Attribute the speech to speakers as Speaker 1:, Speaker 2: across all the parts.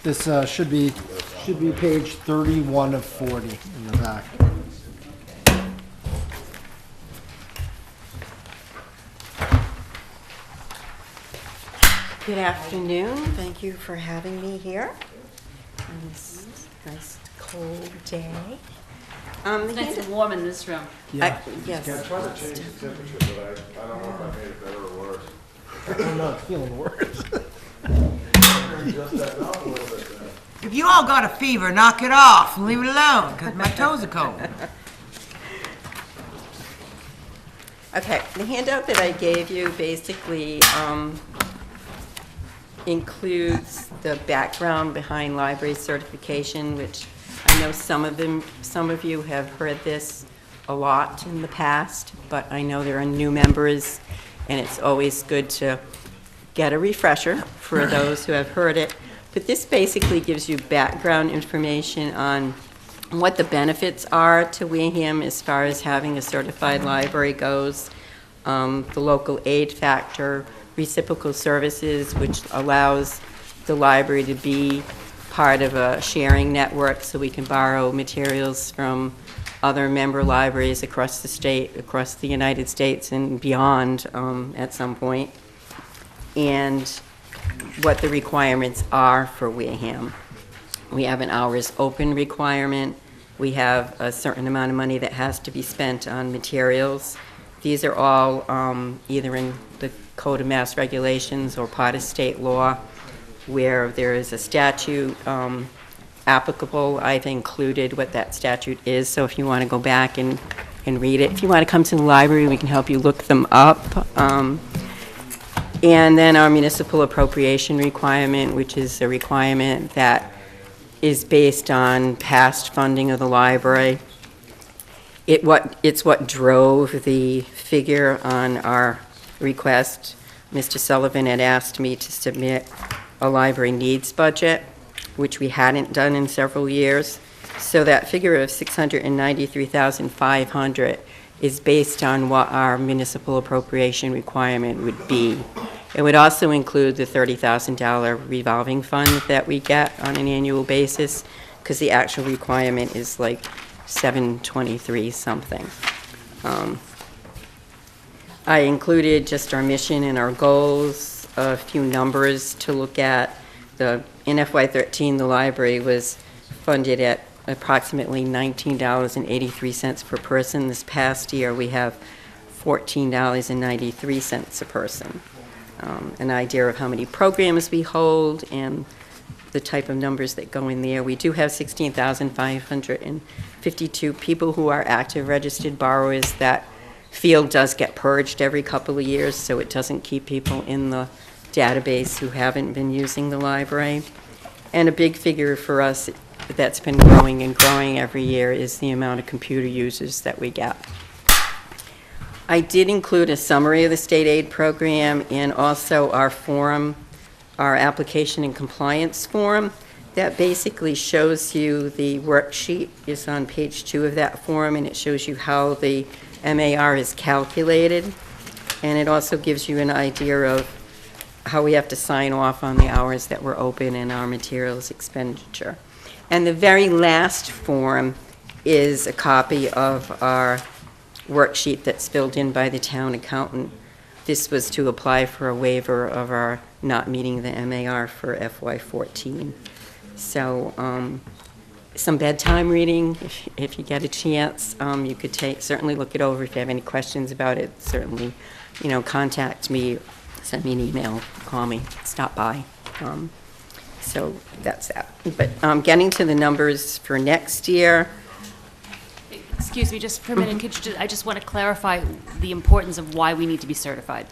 Speaker 1: This should be page 31 of 40 in the back.
Speaker 2: Good afternoon. Thank you for having me here on this nice cold day.
Speaker 3: It's nice and warm in this room.
Speaker 1: Yeah.
Speaker 2: Yes.
Speaker 4: I tried to change the temperature, but I don't know if I made it better or worse.
Speaker 1: I'm not feeling worse.
Speaker 4: Just that up a little bit then.
Speaker 5: If you all got a fever, knock it off and leave it alone, because my toes are cold.
Speaker 2: Okay, the handout that I gave you basically includes the background behind library certification, which I know some of you have heard this a lot in the past, but I know there are new members, and it's always good to get a refresher for those who have heard it. But this basically gives you background information on what the benefits are to Wareham as far as having a certified library goes, the local aid factor, reciprocal services, which allows the library to be part of a sharing network so we can borrow materials from other member libraries across the state, across the United States and beyond at some point, and what the requirements are for Wareham. We have an hours open requirement. We have a certain amount of money that has to be spent on materials. These are all either in the Code of Mass Regulations or part of state law where there is a statute applicable. I've included what that statute is, so if you want to go back and read it. If you want to come to the library, we can help you look them up. And then our municipal appropriation requirement, which is a requirement that is based on past funding of the library. It's what drove the figure on our request. Mr. Sullivan had asked me to submit a library needs budget, which we hadn't done in several years. So that figure of $693,500 is based on what our municipal appropriation requirement would be. It would also include the $30,000 revolving fund that we get on an annual basis, because the actual requirement is like $723 something. I included just our mission and our goals, a few numbers to look at. In FY13, the library was funded at approximately $19.83 per person. This past year, we have $14.93 a person. An idea of how many programs we hold and the type of numbers that go in there. We do have 16,552 people who are active registered borrowers. That field does get purged every couple of years, so it doesn't keep people in the database who haven't been using the library. And a big figure for us that's been growing and growing every year is the amount of computer users that we get. I did include a summary of the state aid program and also our form, our application and compliance form. That basically shows you the worksheet is on page 2 of that form, and it shows you how the MAR is calculated. And it also gives you an idea of how we have to sign off on the hours that we're open and our materials expenditure. And the very last form is a copy of our worksheet that's filled in by the town accountant. This was to apply for a waiver of our not meeting the MAR for FY14. So some bedtime reading, if you get a chance, you could certainly look it over. If you have any questions about it, certainly, contact me, send me an email, call me, stop by. So that's that. But getting to the numbers for next year.
Speaker 3: Excuse me, just for a minute, I just want to clarify the importance of why we need to be certified,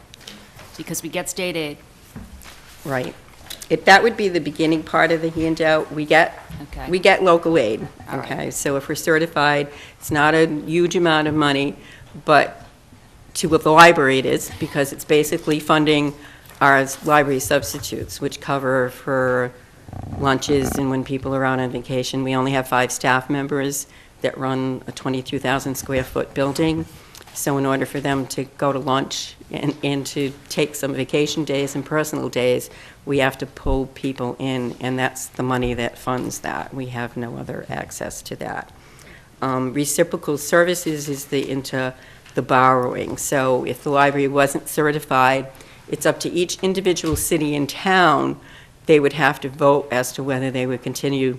Speaker 3: because we get state aid.
Speaker 2: Right. That would be the beginning part of the handout. We get local aid.
Speaker 3: All
Speaker 2: Okay,
Speaker 3: right.
Speaker 2: so if we're certified, it's not a huge amount of money, but to the library it is, because it's basically funding our library substitutes, which cover for lunches and when people are out on vacation. We only have 5 staff members that run a 22,000 square foot building, So in order for them to go to lunch and to take some vacation days and personal days, we have to pull people in, and that's the money that funds that. We have no other access to that. Reciprocal services is into the borrowing. So if the library wasn't certified, it's up to each individual city and town. They would have to vote as to whether they would continue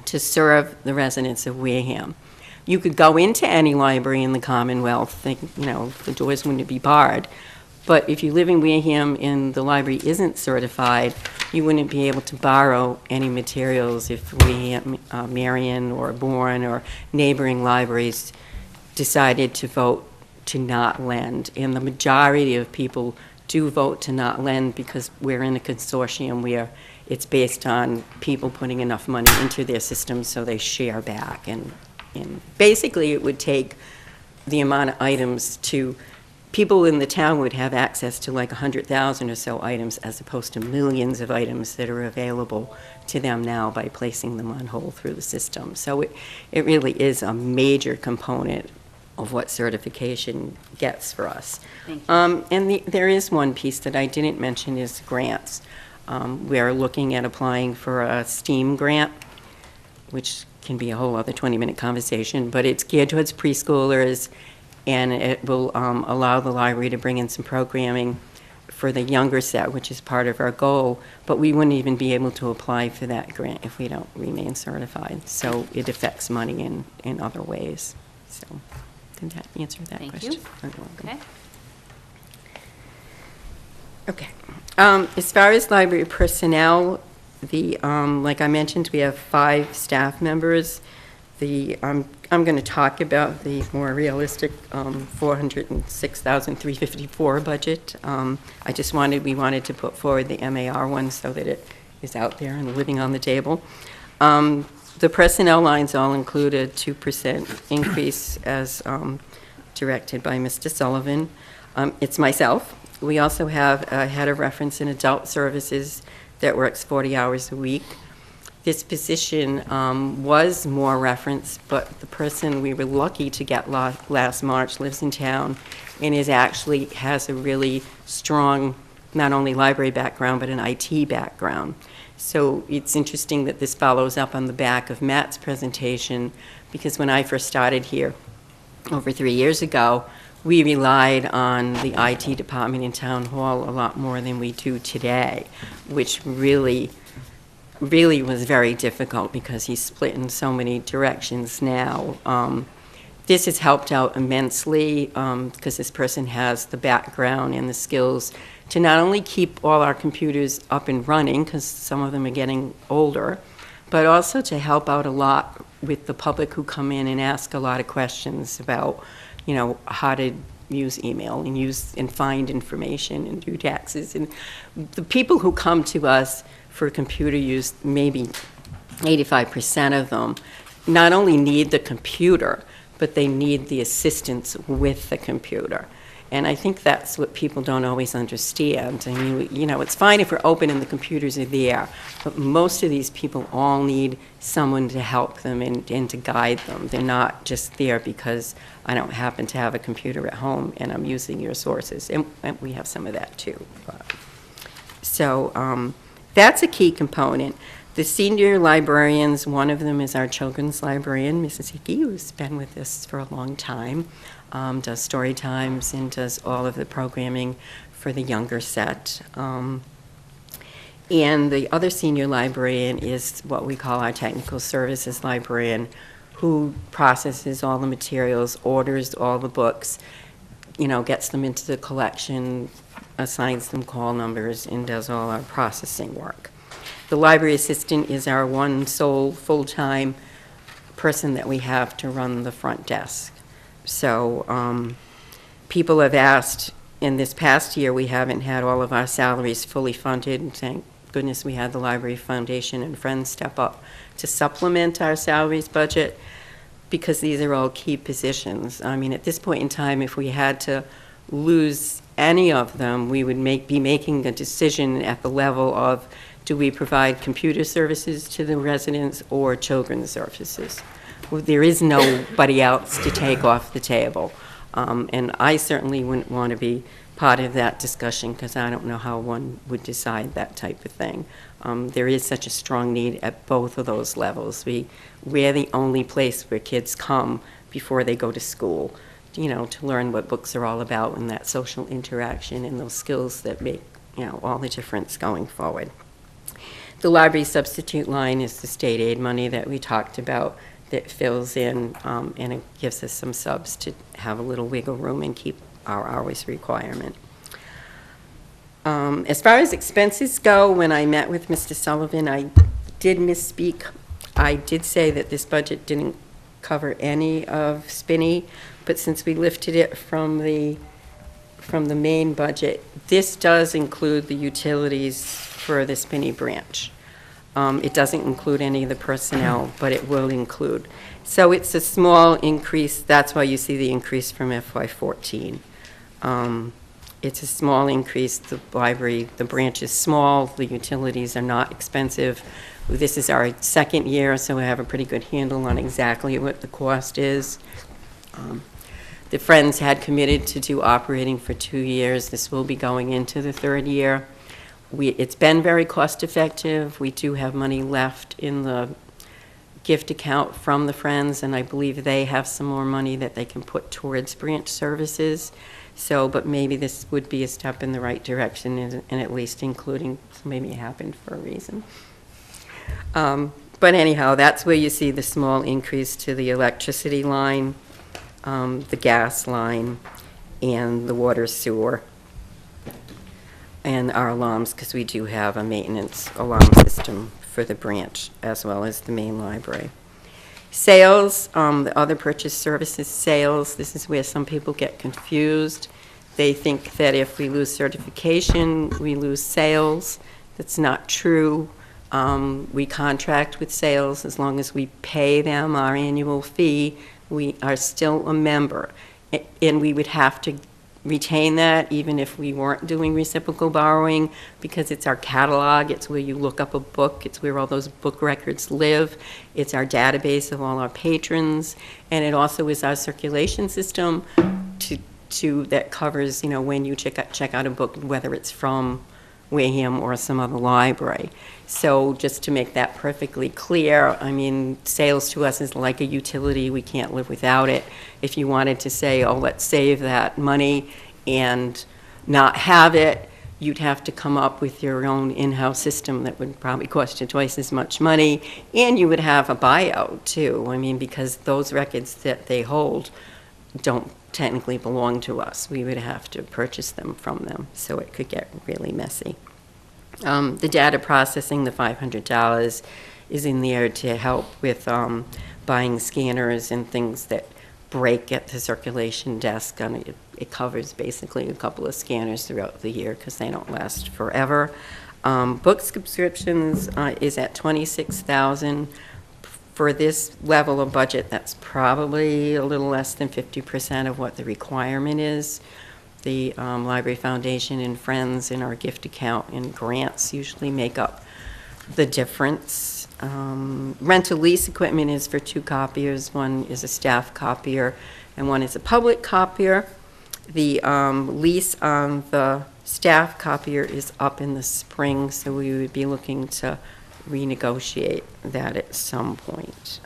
Speaker 2: to serve the residents of Wareham. You could go into any library in the Commonwealth, the doors wouldn't be barred. But if you live in Wareham and the library isn't certified, you wouldn't be able to borrow any materials if Wareham, Marion or Bourne or neighboring libraries decided to vote to not lend. And the majority of people do vote to not lend because we're in a consortium where it's based on people putting enough money into their system so they share back. And basically it would take the amount of items to, people in the town would have access to like 100,000 or so items as opposed to millions of items that are available to them now by placing them on hold through the system. So it really is a major component of what certification gets for us.
Speaker 3: Thank you.
Speaker 2: And there is one piece that I didn't mention is grants. We're looking at applying for a STEAM grant, which can be a whole other 20-minute conversation, but it's geared towards preschoolers, and it will allow the library to bring in some programming for the younger set, which is part of our goal, but we wouldn't even be able to apply for that grant if we don't remain certified. So it affects money in other ways. So did that answer that
Speaker 3: Thank
Speaker 2: question?
Speaker 3: you.
Speaker 2: You're welcome.
Speaker 3: Okay.
Speaker 2: Okay. As far as library personnel, like I mentioned, we have 5 staff members. I'm going to talk about the more realistic $406,354 budget. We wanted to put forward the MAR one so that it is out there and living on the table. The personnel lines all include a 2% increase as directed by Mr. Sullivan. It's myself. We also have a head of reference in adult services that works 40 hours a week. This position was more reference, but the person we were lucky to get last March lives in town and has a really strong, not only library background, but an IT background. So it's interesting that this follows up on the back of Matt's presentation, because when I first started here over 3 years ago, we relied on the IT department in Town Hall a lot more than we do today, which really was very difficult because he's split in so many directions now. This has helped out immensely because this person has the background and the skills to not only keep all our computers up and running, because some of them are getting older, but also to help out a lot with the public who come in and ask a lot of questions about, how to use email and find information and do taxes. And the people who come to us for computer use, maybe 85% of them, not only need the computer, but they need the assistance with the computer. And I think that's what people don't always understand. I mean, it's fine if we're open and the computers are there, but most of these people all need someone to help them and to guide them. They're not just there because I don't happen to have a computer at home and I'm using your sources. And we have some of that too. So that's a key component. The senior librarians, one of them is our children's librarian, Mrs. Hickey, who's been with us for a long time, does story times and does all of the programming for the younger set. And the other senior librarian is what we call our technical services librarian, who processes all the materials, orders all the books, gets them into the collection, assigns them call numbers, and does all our processing work. The library assistant is our one sole full-time person that we have to run the front desk. So people have asked, in this past year, we haven't had all of our salaries fully funded, and thank goodness we had the Library Foundation and Friends step up to supplement our salaries budget, because these are all key positions. I mean, at this point in time, if we had to lose any of them, we would be making a decision at the level of, do we provide computer services to the residents or children's services? Well, there is nobody else to take off the table. And I certainly wouldn't want to be part of that discussion because I don't know how one would decide that type of thing. There is such a strong need at both of those levels. We're the only place where kids come before they go to school, you know, to learn what books are all about and that social interaction and those skills that make, you know, all the difference going forward. The library substitute line is the state aid money that we talked about that fills in, and it gives us some subs to have a little wiggle room and keep our hours requirement. As far as expenses go, when I met with Mr. Sullivan, I did misspeak. I did say that this budget didn't cover any of Spinney, but since we lifted it from the main budget, this does include the utilities for the Spinney branch. It doesn't include any of the personnel, but it will include. So it's a small increase. That's why you see the increase from FY14. It's a small increase. The library, the branch is small. The utilities are not expensive. This is our second year, so we have a pretty good handle on exactly what the cost is. The Friends had committed to do operating for 2 years. This will be going into the third year. It's been very cost effective. We do have money left in the gift account from the Friends, and I believe they have some more money that they can put towards branch services. So, but maybe this would be a step in the right direction, and at least including, maybe it happened for a reason. But anyhow, that's where you see the small increase to the electricity line, the gas line, and the water sewer, and our alarms, because we do have a maintenance alarm system for the branch as well as the main library. Sales, the other purchase services sales, this is where some people get confused. They think that if we lose certification, we lose sales. That's not true. We contract with sales. As long as we pay them our annual fee, we are still a member. And we would have to retain that even if we weren't doing reciprocal borrowing, because it's our catalog, it's where you look up a book, it's where all those book records live, it's our database of all our patrons, and it also is our circulation system that covers, you know, when you check out a book, whether it's from Wareham or some other library. So just to make that perfectly clear, I mean, sales to us is like a utility. We can't live without it. If you wanted to say, oh, let's save that money and not have it, you'd have to come up with your own in-house system that would probably cost you twice as much money, and you would have a buyout too. I mean, because those records that they hold don't technically belong to us. We would have to purchase them from them, so it could get really messy. The data processing, the $500 is in there to help with buying scanners and things that break at the circulation desk. It covers basically a couple of scanners throughout the year because they don't last forever. Book subscriptions is at $26,000. For this level of budget, that's probably a little less than 50% of what the requirement is. The Library Foundation and Friends in our gift account and grants usually make up the difference. Rental lease equipment is for 2 copiers. One is a staff copier and one is a public copier. The lease on the staff copier is up in the spring, so we would be looking to renegotiate that at some point.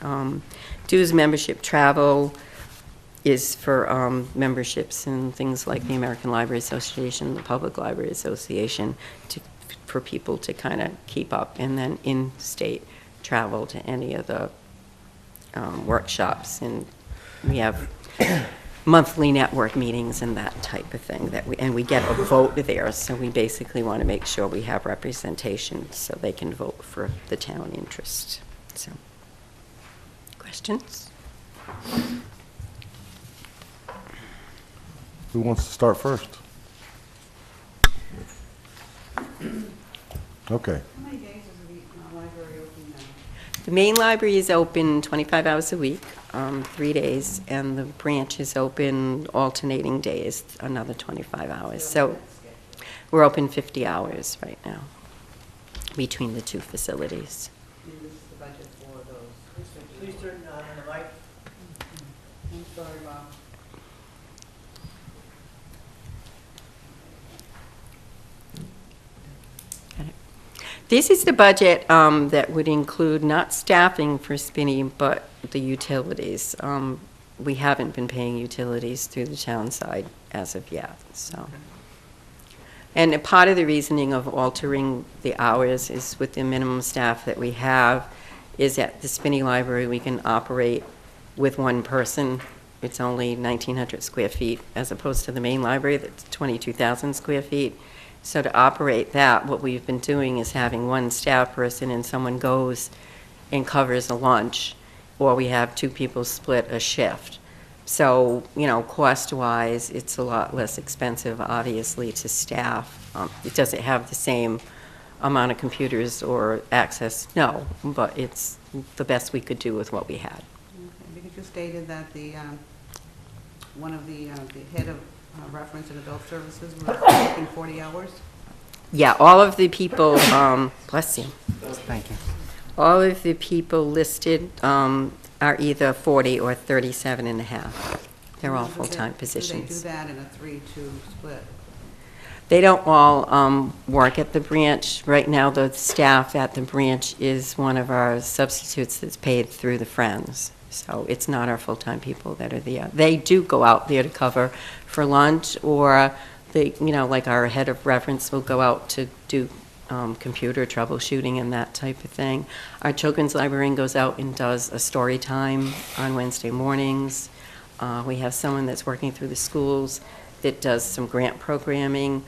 Speaker 2: Dues membership travel is for memberships and things like the American Library Association, the Public Library Association, for people to kind of keep up, and then in-state travel to any of the workshops, and we have monthly network meetings and that type of thing and we get a vote there, so we basically want to make sure we have representation so they can vote for the town interest. So, questions?
Speaker 4: Who wants to start first? Okay.
Speaker 6: How many days is the library open now?
Speaker 2: The main library is open 25 hours a week, 3 days, and the branch is open alternating days, another 25 hours. So we're open 50 hours right now between the 2 facilities.
Speaker 6: And this is the budget for those.
Speaker 1: Please turn on the mic.
Speaker 6: I'm sorry, Bob.
Speaker 2: This is the budget that would include not staffing for Spinney, but the utilities. We haven't been paying utilities through the town side as of yet, so. And a part of the reasoning of altering the hours is with the minimum staff that we have, is at the Spinney Library, we can operate with one person. It's only 1,900 square feet, as opposed to the main library that's 22,000 square feet. So to operate that, what we've been doing is having one staff person and someone goes and covers a lunch, or we have two people split a shift. So, you know, cost-wise, it's a lot less expensive, obviously, to staff. It doesn't have the same amount of computers or access, no, but it's the best we could do with what we had.
Speaker 6: Okay, because you stated that the, one of the head of reference and adult services was working 40 hours?
Speaker 2: Yeah, all of the people, bless you.
Speaker 1: Thank you.
Speaker 2: All of the people listed are either 40 or 37 and a half. They're all full-time
Speaker 6: Do
Speaker 2: positions.
Speaker 6: they do that in a 3-2 split?
Speaker 2: They don't all work at the branch. Right now, the staff at the branch is one of our substitutes that's paid through the Friends. So it's not our full-time people that are there. They do go out there to cover for lunch, or they, you know, like our head of reference will go out to do computer troubleshooting and that type of thing. Our children's librarian goes out and does a story time on Wednesday mornings. We have someone that's working through the schools that does some grant programming,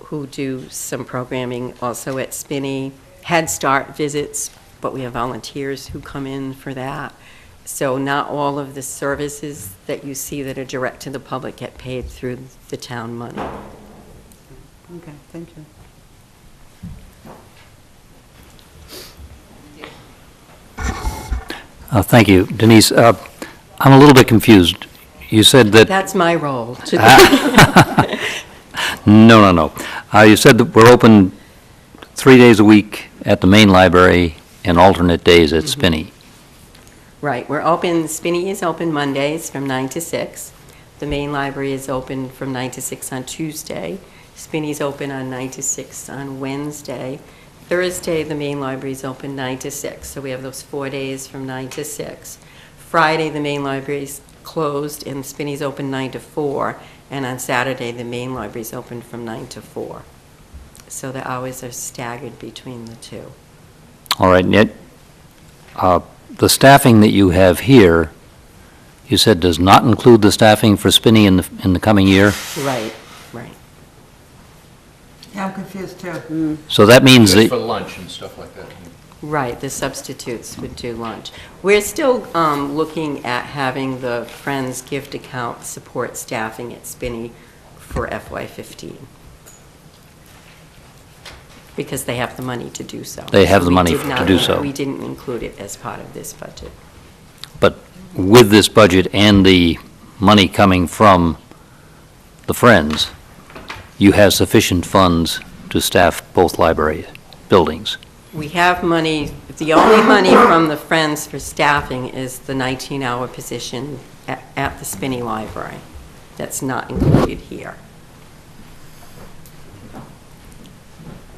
Speaker 2: who do some programming also at Spinney. Head Start visits, but we have volunteers who come in for that. So not all of the services that you see that are direct to the public get paid through the town money.
Speaker 6: Okay, thank you.
Speaker 7: Thank you. Denise, I'm a little bit confused. You said that...
Speaker 2: That's my role.
Speaker 7: No. You said that we're open 3 days a week at the main library and alternate days at Spinney.
Speaker 2: Right, we're open, Spinney is open Mondays from 9 to 6. The main library is open from 9 to 6 on Tuesday. Spinney's open on 9 to 6 on Wednesday. Thursday, the main library is open 9 to 6, so we have those 4 days from 9 to 6. Friday, the main library is closed and Spinney's open 9 to 4, and on Saturday, the main library is open from 9 to 4. So the hours are staggered between the two.
Speaker 7: All right, and yet, the staffing that you have here, you said does not include the staffing for Spinney in the coming year?
Speaker 2: Right.
Speaker 5: Yeah, I'm confused too.
Speaker 7: So that means
Speaker 8: Just for
Speaker 7: that,
Speaker 8: lunch and stuff like that.
Speaker 2: Right, the substitutes would do lunch. We're still looking at having the Friends gift account support staffing at Spinney for FY15. Because they have the money to do so.
Speaker 7: They have the
Speaker 2: We
Speaker 7: money
Speaker 2: did
Speaker 7: to
Speaker 2: not-
Speaker 7: do so.
Speaker 2: We didn't include it as part of this budget.
Speaker 7: but with this budget and the money coming from the Friends, you have sufficient funds to staff both library buildings.
Speaker 2: We have money, the only money from the Friends for staffing is the 19-hour position at the Spinney Library. That's not included here.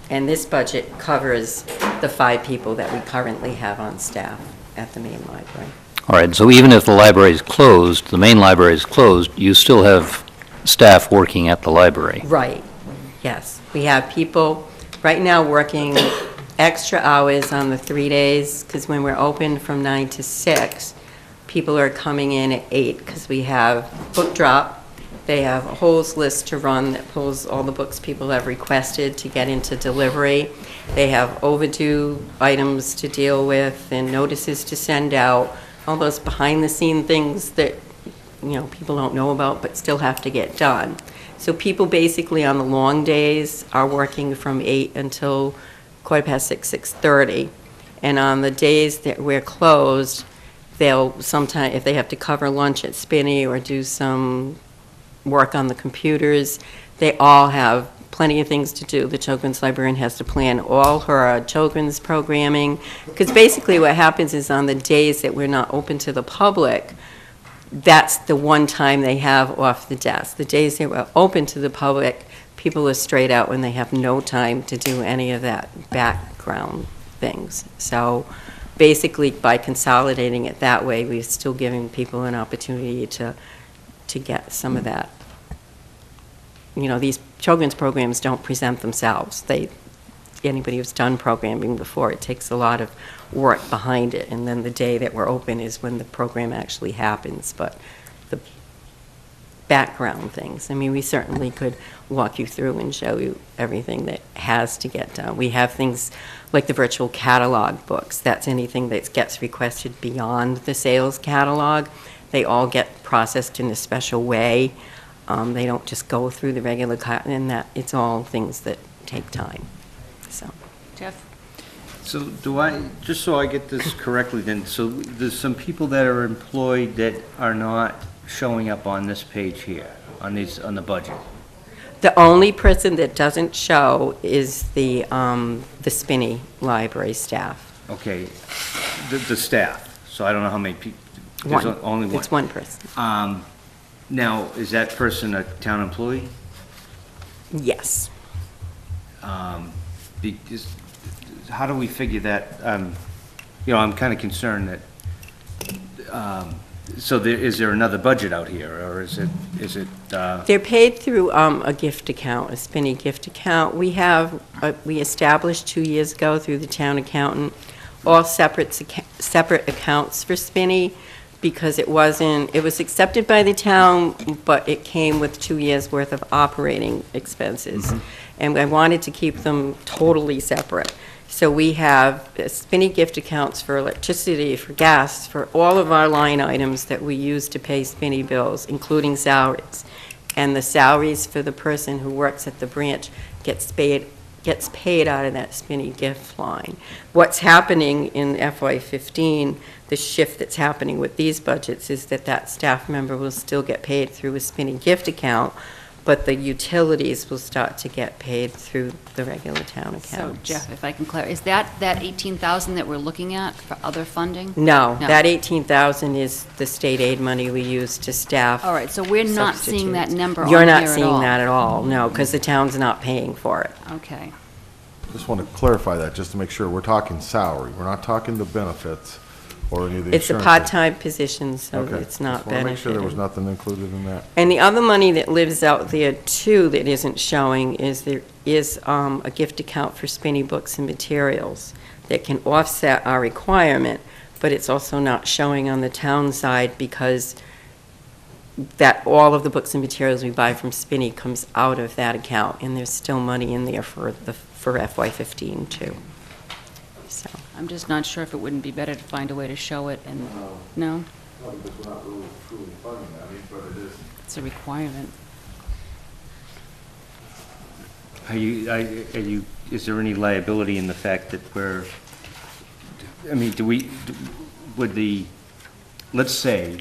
Speaker 2: And this budget covers the 5 people that we currently have on staff at the main library.
Speaker 7: All right, so even if the library is closed, the main library is closed, you still have staff working at the library.
Speaker 2: Right, yes. We have people right now working extra hours on the 3 days, because when we're open from 9 to 6, people are coming in at 8, because we have book drop. They have a holds list to run that pulls all the books people have requested to get into delivery. They have overdue items to deal with and notices to send out, all those behind-the-scene things that, you know, people don't know about but still have to get done. So people basically on the long days are working from 8 until 6:30. And on the days that we're closed, they'll sometimes, if they have to cover lunch at Spinney or do some work on the computers, they all have plenty of things to do. The children's librarian has to plan all her children's programming, because basically what happens is on the days that we're not open to the public, that's the one time they have off the desk. The days they were open to the public, people are straight out when they have no time to do any of that back background things. So basically, by consolidating it that way, we're still giving people an opportunity to get some of that. You know, these children's programs don't present themselves. Anybody who's done programming before, it takes a lot of work behind it, and then the day that we're open is when the program actually happens. But the background things, I mean, we certainly could walk you through and show you everything that has to get done. We have things like the virtual catalog books. That's anything that gets requested beyond the sales catalog. They all get processed in a special way. They don't just go through the regular, and that it's all things that take time. So,
Speaker 3: Jeff?
Speaker 8: So just so I get this correctly then, so there's some people that are employed that are not showing up on this page here, on the budget?
Speaker 2: the only person that doesn't show is the Spinney Library staff.
Speaker 8: Okay, the staff, so I don't know how many people. There's
Speaker 2: One.
Speaker 8: only one.
Speaker 2: It's one person.
Speaker 8: Now, is that person a town employee?
Speaker 2: Yes.
Speaker 8: Because, how do we figure that? You know, I'm kind of concerned that, so is there another budget out here, or is it?
Speaker 2: They're paid through a gift account, a Spinney gift account. We established 2 years ago through the town accountant, all separate accounts for Spinney, because it was accepted by the town, but it came with 2 years' worth of operating expenses. Mm-hmm. And I wanted to keep them totally separate. So we have Spinney gift accounts for electricity, for gas, for all of our line items that we use to pay Spinney bills, including salaries. And the salaries for the person who works at the branch gets paid out of that Spinney gift line. What's happening in FY15, the shift that's happening with these budgets, is that staff member will still get paid through a Spinney gift account, but the utilities will start to get paid through the regular town accounts.
Speaker 3: So Jeff, if I can clarify, is that 18,000 that we're looking at for other funding?
Speaker 2: No,
Speaker 3: No.
Speaker 2: that 18,000 is the state aid money we use to staff.
Speaker 3: All right, so we're not seeing that
Speaker 2: substitutes.
Speaker 3: number on
Speaker 2: You're
Speaker 3: here
Speaker 2: not
Speaker 3: at all?
Speaker 2: seeing that at all, no, because the town's not paying for it.
Speaker 3: Okay.
Speaker 4: Just want to clarify that, just to make sure, we're talking salary, we're not talking the benefits or any of the
Speaker 2: It's a
Speaker 4: insurance.
Speaker 2: part-time position, so
Speaker 4: Okay.
Speaker 2: it's not
Speaker 4: Just want to make sure there was
Speaker 2: benefited.
Speaker 4: nothing included in that.
Speaker 2: And the other money that lives out there, too, that isn't showing is there is a gift account for Spinney books and materials that can offset our requirement, but it's also not showing on the town side because that all of the books and materials we buy from Spinney comes out of that account, and there's still money in there for FY15, too. So.
Speaker 3: I'm just not sure if it wouldn't be better to find a way to show it and, no?
Speaker 4: No, because we're not really truly funding that, but it is.
Speaker 3: It's a requirement.
Speaker 8: Is there any liability in the fact that let's say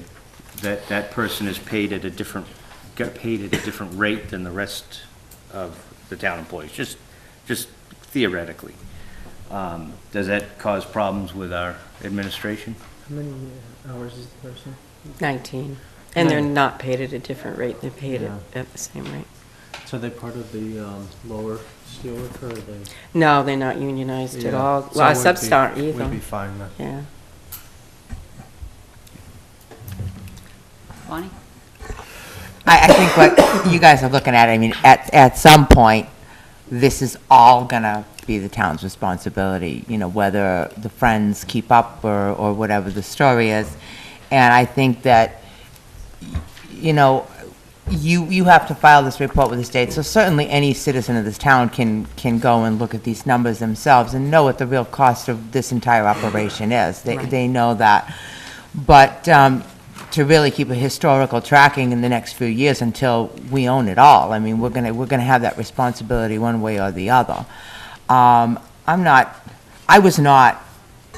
Speaker 8: that person is paid at a different rate than the rest of the town employees, just theoretically. Does that cause problems with our administration?
Speaker 1: How many hours is the person?
Speaker 2: 19. And they're not paid at a different rate, they're paid at the same rate.
Speaker 9: So are they part of the lower steelworker, or are they?
Speaker 2: No, they're not unionized at
Speaker 9: Yeah.
Speaker 2: all.
Speaker 9: So
Speaker 2: Well,
Speaker 9: we'd
Speaker 2: subs
Speaker 9: be-
Speaker 2: aren't either.
Speaker 9: We'd be fine then.
Speaker 2: Yeah.
Speaker 3: Bonnie?
Speaker 5: I think what you guys are looking at, I mean, at some point, this is all gonna be the town's responsibility, you know, whether the Friends keep up or whatever the story is. And I think that, you know, you have to file this report with the state, so certainly any citizen of this town can go and look at these numbers themselves and know what the real cost of this entire operation is. They know that. But to really keep a historical tracking in the next few years until we own it all, I mean, we're gonna have that responsibility one way or the other. I was not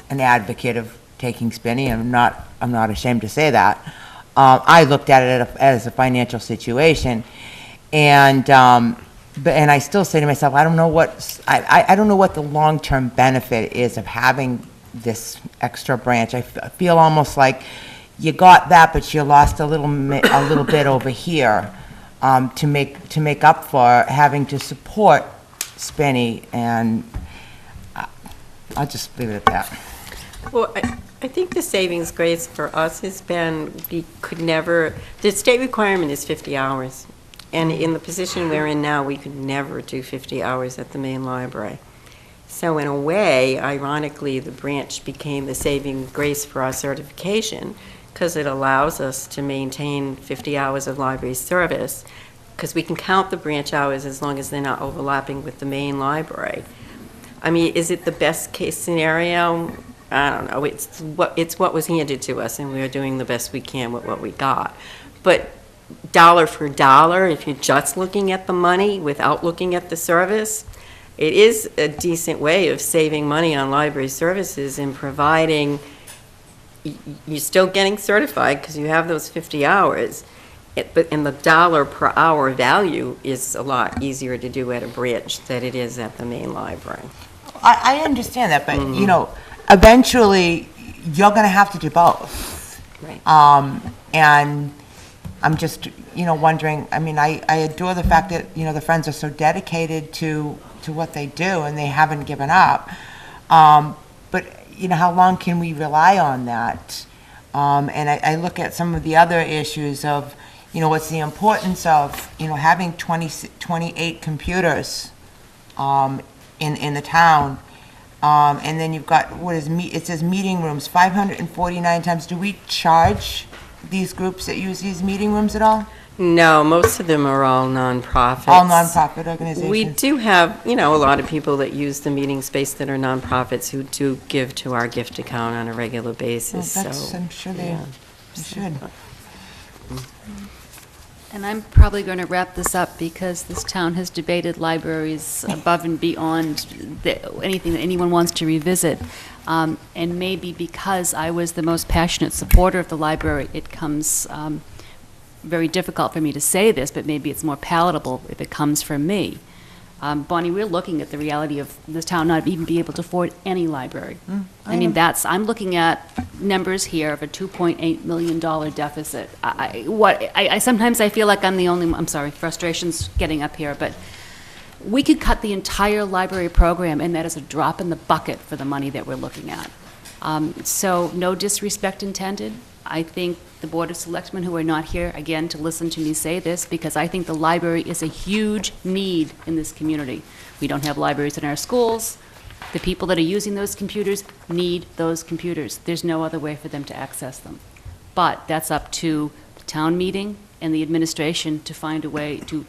Speaker 5: an advocate of taking Spinney. I'm not ashamed to say that. I looked at it as a financial situation, and I still say to myself, I don't know what the long-term benefit is of having this extra branch. I feel almost like you got that, but you lost a little bit over here to make up for having to support Spinney, and I'll just leave it at that.
Speaker 2: Well, I think the savings grace for us has been, we could never, the state requirement is 50 hours. And in the position we're in now, we could never do 50 hours at the main library. So in a way, ironically, the branch became the saving grace for our certification because it allows us to maintain 50 hours of library service because we can count the branch hours as long as they're not overlapping with the main library. I mean, is it the best case scenario? I don't know. It's what was handed to us, and we're doing the best we can with what we got. But dollar for dollar, if you're just looking at the money without looking at the service, it is a decent way of saving money on library services and providing, you're still getting certified because you have those 50 hours, but in the dollar per hour value is a lot easier to do at a branch than it is at the main library.
Speaker 5: I understand that, but, you know, eventually, you're going to have to do both.
Speaker 2: Right.
Speaker 5: And I'm just, you know, wondering, I mean, I adore the fact that, you know, the Friends are so dedicated to what they do, and they haven't given up. But, you know, how long can we rely on that? And I look at some of the other issues of, you know, what's the importance of, you know, having 28 computers in the town. And then you've got, it says meeting rooms, 549 times. Do we charge these groups that use these meeting rooms at all?
Speaker 2: No, most of them are all nonprofits.
Speaker 5: All nonprofit organizations?
Speaker 2: We do have, you know, a lot of people that use the meeting space that are nonprofits who do give to our gift account on a regular basis.
Speaker 5: Well, that's,
Speaker 2: so,
Speaker 5: I'm sure they
Speaker 2: yeah.
Speaker 5: should.
Speaker 3: And I'm probably going to wrap this up because this town has debated libraries above and beyond anything that anyone wants to revisit. And maybe because I was the most passionate supporter of the library, it comes very difficult for me to say this, but maybe it's more palatable if it comes from me. Bonnie, we're looking at the reality of this town not even be able to afford any library. I mean, I'm looking at numbers here of a $2.8 million deficit. Sometimes I feel like I'm the only, I'm sorry, frustration's getting up here, but we could cut the entire library program, and that is a drop in the bucket for the money that we're looking at. So no disrespect intended. I think the Board of Selectmen, who are not here, again, to listen to me say this, because I think the library is a huge need in this community. We don't have libraries in our schools. The people that are using those computers need those computers. There's no other way for them to access them. But that's up to the town meeting and the administration to find a way to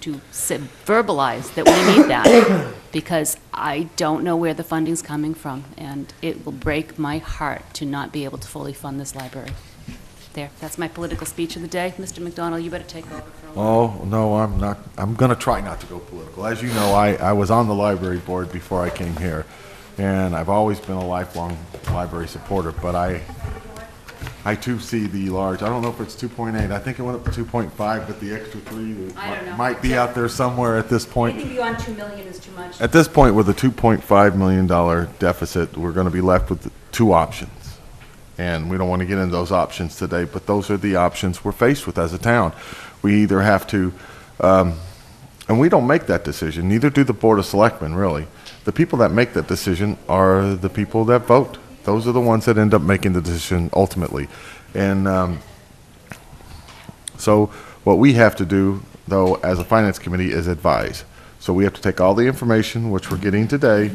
Speaker 3: verbalize that we need that, because I don't know where the funding's coming from, and it will break my heart to not be able to fully fund this library. There, that's my political speech of the day. Mr. McDonald, you better take over for a while.
Speaker 4: Oh, no, I'm not. I'm going to try not to go political. As you know, I was on the library board before I came here, and I've always been a lifelong library supporter, but I too see the large, I don't know if it's 2.8, I think it went up to 2.5, but the extra 3
Speaker 3: I don't know.
Speaker 4: might be out there somewhere at this point.
Speaker 3: Anything beyond 2 million is too much.
Speaker 4: At this point, with a $2.5 million deficit, we're going to be left with 2 options. And we don't want to get into those options today, but those are the options we're faced with as a town. We either have to, and we don't make that decision, neither do the Board of Selectmen, really. The people that make that decision are the people that vote. Those are the ones that end up making the decision ultimately. And so what we have to do, though, as a Finance Committee is advise. So we have to take all the information, which we're getting today,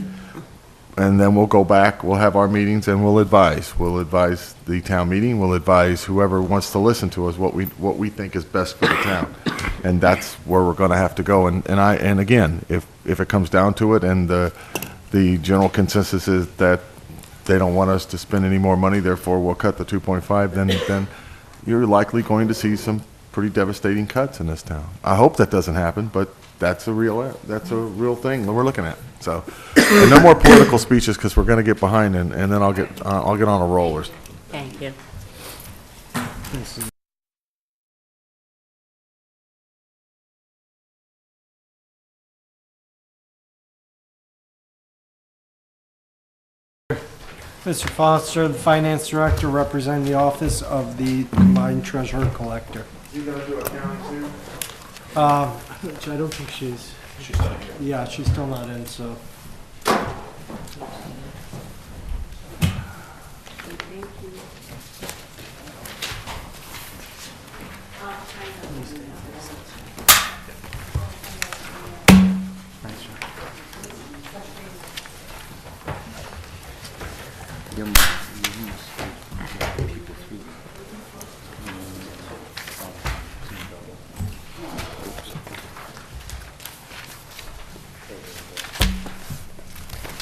Speaker 4: and then we'll go back, we'll have our meetings, and we'll advise. We'll advise the town meeting, we'll advise whoever wants to listen to us what we think is best for the town. And that's where we're going to have to go. And again, if it comes down to it and the general consensus is that they don't want us to spend any more money, therefore we'll cut the 2.5, then you're likely going to see some pretty devastating cuts in this town. I hope that doesn't happen, but that's a real thing that we're looking at. So, and no more political speeches because we're going to get behind, and then I'll get on a roller.
Speaker 2: Thank you.
Speaker 1: Mr. Foster, the Finance Director, representing the Office of the Combined Treasurer Collector.
Speaker 4: You going to do accounting too?
Speaker 1: Which I don't think she's still here. Yeah, she's still not in, so.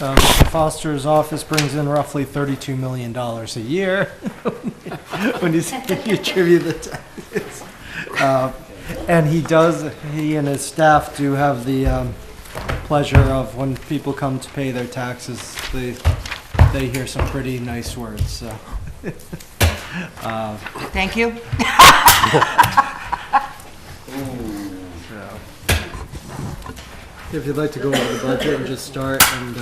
Speaker 1: Mr. Foster's office brings in roughly $32 million a year when you attribute the taxes. And he and his staff do have the pleasure of, when people come to pay their taxes, they hear some pretty nice words, so.
Speaker 5: Thank you.
Speaker 1: If you'd like to go over the budget and just start, and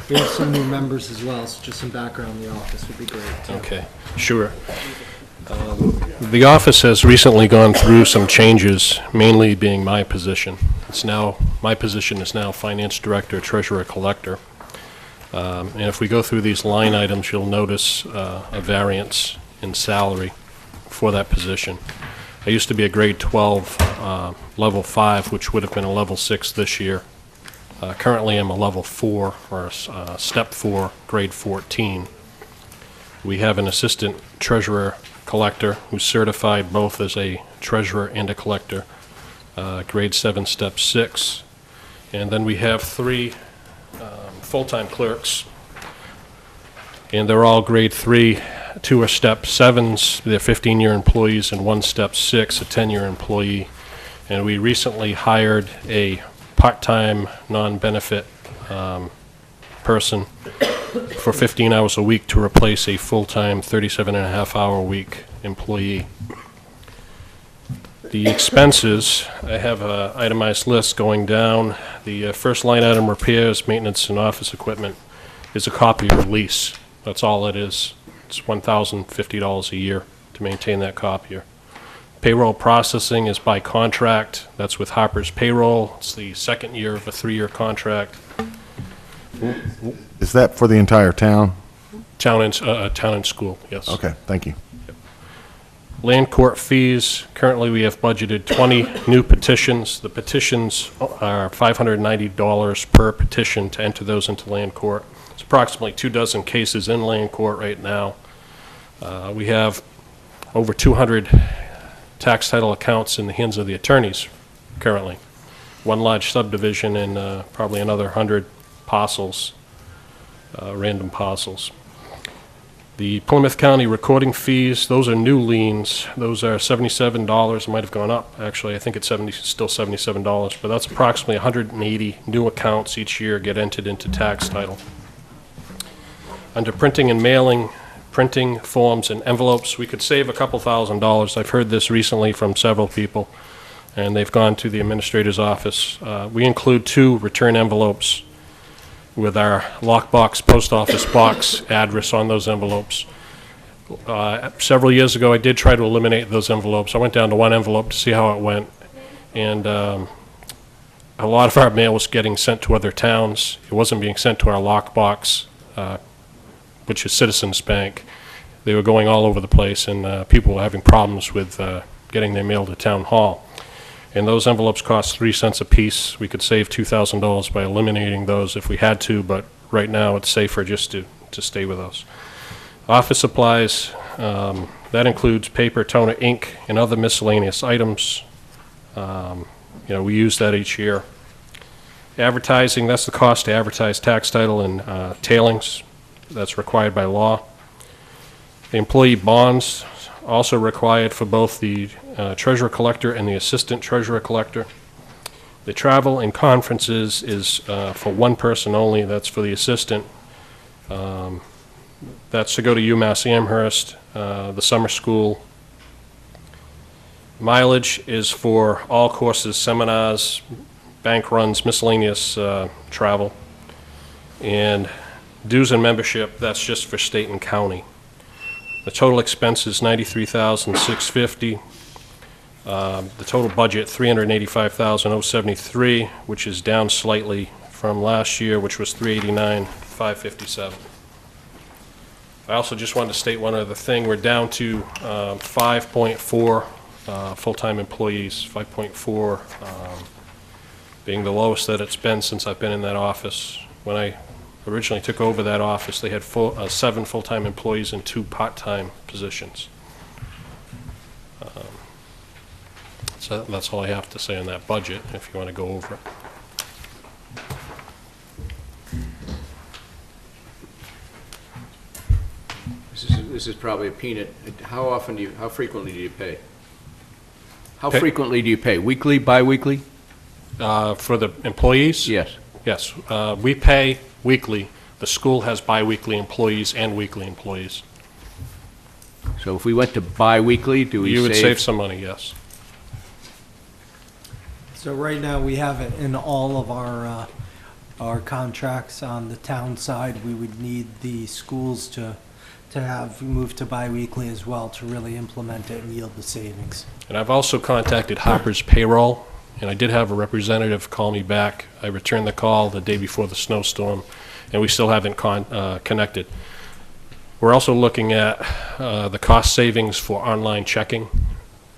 Speaker 1: we have some new members as well, so just some background on the office would be great, too.
Speaker 10: Okay, sure. The office has recently gone through some changes, mainly being my position. My position is now Finance Director, Treasurer, Collector. And if we go through these line items, you'll notice a variance in salary for that position. I used to be a grade 12, level 5, which would have been a level 6 this year. Currently, I'm a level 4, or a step 4, grade 14. We have an assistant treasurer collector who's certified both as a treasurer and a collector, grade 7, step 6. And then we have 3 full-time clerks, and they're all grade 3. 2 are step 7s, they're 15-year employees, and 1 step 6, a 10-year employee. And we recently hired a part-time, non-benefit person for 15 hours a week to replace a full-time 37.5-hour week employee. The expenses, I have an itemized list going down. The first line item, repairs, maintenance, and office equipment, is a copier lease. That's all it is. It's $1,050 a year to maintain that copier. Payroll processing is by contract. That's with Harper's Payroll. It's the second year of a 3-year contract.
Speaker 4: Is that for the entire town?
Speaker 10: Town and school, yes.
Speaker 4: Okay, thank you.
Speaker 10: Land court fees, currently we have budgeted 20 new petitions. The petitions are $590 per petition to enter those into land court. It's approximately 24 cases in land court right now. We have over 200 tax title accounts in the hands of the attorneys currently. 1 large subdivision and probably another 100 parcels, random parcels. The Plymouth County recording fees, those are new liens. Those are $77. It might have gone up, actually. I think it's still $77, but that's approximately 180 new accounts each year get entered into tax title. Under printing and mailing, printing forms and envelopes, we could save a couple $1,000s. I've heard this recently from several people, and they've gone to the administrator's office. We include 2 return envelopes with our lockbox post office box address on those envelopes. Several years ago, I did try to eliminate those envelopes. I went down to 1 envelope to see how it went, and a lot of our mail was getting sent to other towns. It wasn't being sent to our lockbox, which is Citizens Bank. They were going all over the place, and people were having problems with getting their mail to Town Hall. And those envelopes cost 3 cents a piece. We could save $2,000 by eliminating those if we had to, but right now it's safer just to stay with those. Office supplies, that includes paper, toner, ink, and other miscellaneous items. We use that each year. Advertising, that's the cost to advertise tax title and tailings. That's required by law. The employee bonds, also required for both the treasurer collector and the assistant treasurer collector. The travel and conferences is for 1 person only. That's for the assistant. That's to go to UMass Amherst, the summer school. Mileage is for all courses, seminars, bank runs, miscellaneous travel. And dues and membership, that's just for state and county. The total expense is $93,650. The total budget, $385,073, which is down slightly from last year, which was $389,557. I also just wanted to state one other thing. We're down to 5.4 full-time employees, 5.4, being the lowest that it's been since I've been in that office. When I originally took over that office, they had 7 full-time employees and 2 part-time positions. So that's all I have to say on that budget, if you want to go over it.
Speaker 11: This is probably a peanut. How frequently do you pay? How
Speaker 10: Pay-
Speaker 11: frequently do you pay? Weekly, bi-weekly?
Speaker 10: For the employees?
Speaker 11: Yes.
Speaker 10: Yes, we pay weekly. The school has bi-weekly employees and weekly employees.
Speaker 11: So if we went to bi-weekly, do we
Speaker 10: You would save some money, yes.
Speaker 1: So right now, we have it in all of our contracts on the town side. We would need the schools to have moved to biweekly as well to really implement it and yield the savings.
Speaker 10: And I've also contacted Harper's Payroll, and I did have a representative call me back. I returned the call the day before the snowstorm, and we still haven't connected. We're also looking at the cost savings for online checking.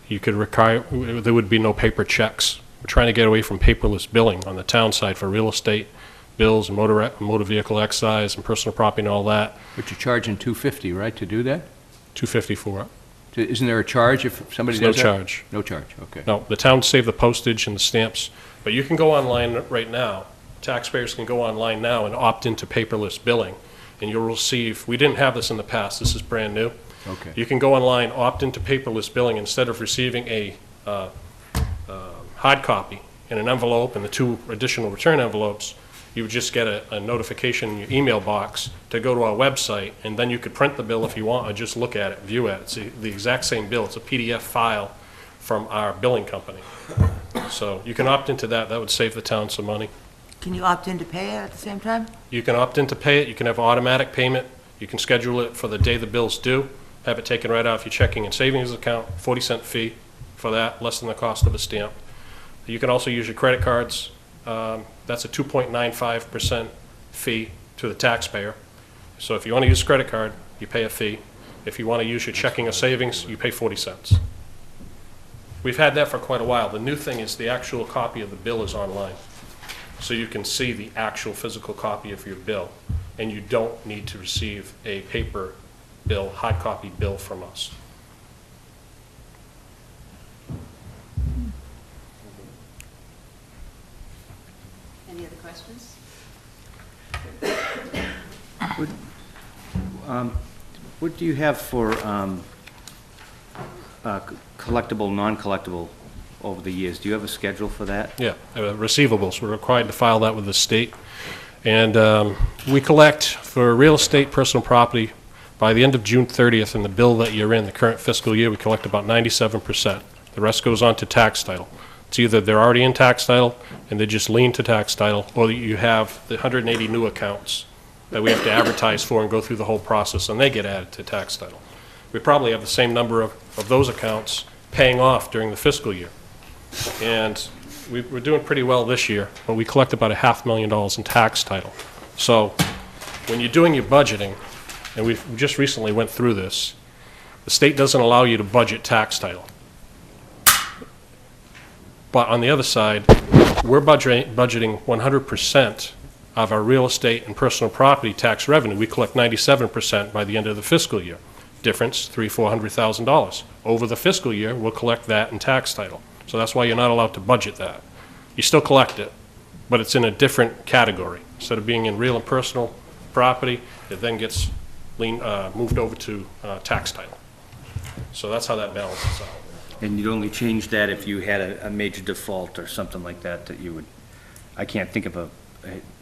Speaker 10: You could there would be no paper checks. We're trying to get away from paperless billing on the town side for real estate bills, and motor vehicle excise, and personal property and all that.
Speaker 11: But you're charging $250, right, to do that?
Speaker 10: $250 for it.
Speaker 11: Isn't there a charge if somebody
Speaker 10: There's
Speaker 11: does
Speaker 10: no
Speaker 11: that?
Speaker 10: charge.
Speaker 11: No charge, okay.
Speaker 10: No, the town saved the postage and the stamps, but you can go online right now. Taxpayers can go online now and opt into paperless billing, and you'll receive, we didn't have this in the past, this is brand new.
Speaker 11: Okay.
Speaker 10: You can go online, opt into paperless billing, instead of receiving a hard copy in an envelope and the 2 additional return envelopes, you would just get a notification in your email box to go to our website, and then you could print the bill if you want, or just look at it, view it. It's the exact same bill. It's a PDF file from our billing company. So you can opt into that. That would save the town some money.
Speaker 5: Can you opt in to pay it at the same time?
Speaker 10: You can opt in to pay it. You can have automatic payment. You can schedule it for the day the bill's due, have it taken right off your checking and savings account, 40-cent fee for that, less than the cost of a stamp. You can also use your credit cards. That's a 2.95% fee to the taxpayer. So if you want to use a credit card, you pay a fee. If you want to use your checking or savings, you pay 40 cents. We've had that for quite a while. The new thing is the actual copy of the bill is online. So you can see the actual physical copy of your bill, and you don't need to receive a paper bill, hard copy bill from us.
Speaker 3: Any other questions?
Speaker 8: What do you have for collectible, non-collectible over the years? Do you have a schedule for that?
Speaker 10: Yeah, receivables. We're required to file that with the state. And we collect for real estate, personal property, by the end of June 30th in the bill that you're in, the current fiscal year, we collect about 97%. The rest goes on to tax title. It's either they're already in tax title and they just lean to tax title, or you have the 180 new accounts that we have to advertise for and go through the whole process, and they get added to tax title. We probably have the same number of those accounts paying off during the fiscal year. And we're doing pretty well this year, but we collect about $500,000 in tax title. So when you're doing your budgeting, and we just recently went through this, the state doesn't allow you to budget tax title. But on the other side, we're budgeting 100% of our real estate and personal property tax revenue. We collect 97% by the end of the fiscal year. Difference, $300,000-$400,000. Over the fiscal year, we'll collect that in tax title. So that's why you're not allowed to budget that. You still collect it, but it's in a different category. Instead of being in real and personal property, it then gets moved over to tax title. So that's how that balances out.
Speaker 8: And you'd only change that if you had a major default or something like that, that you would, I can't think of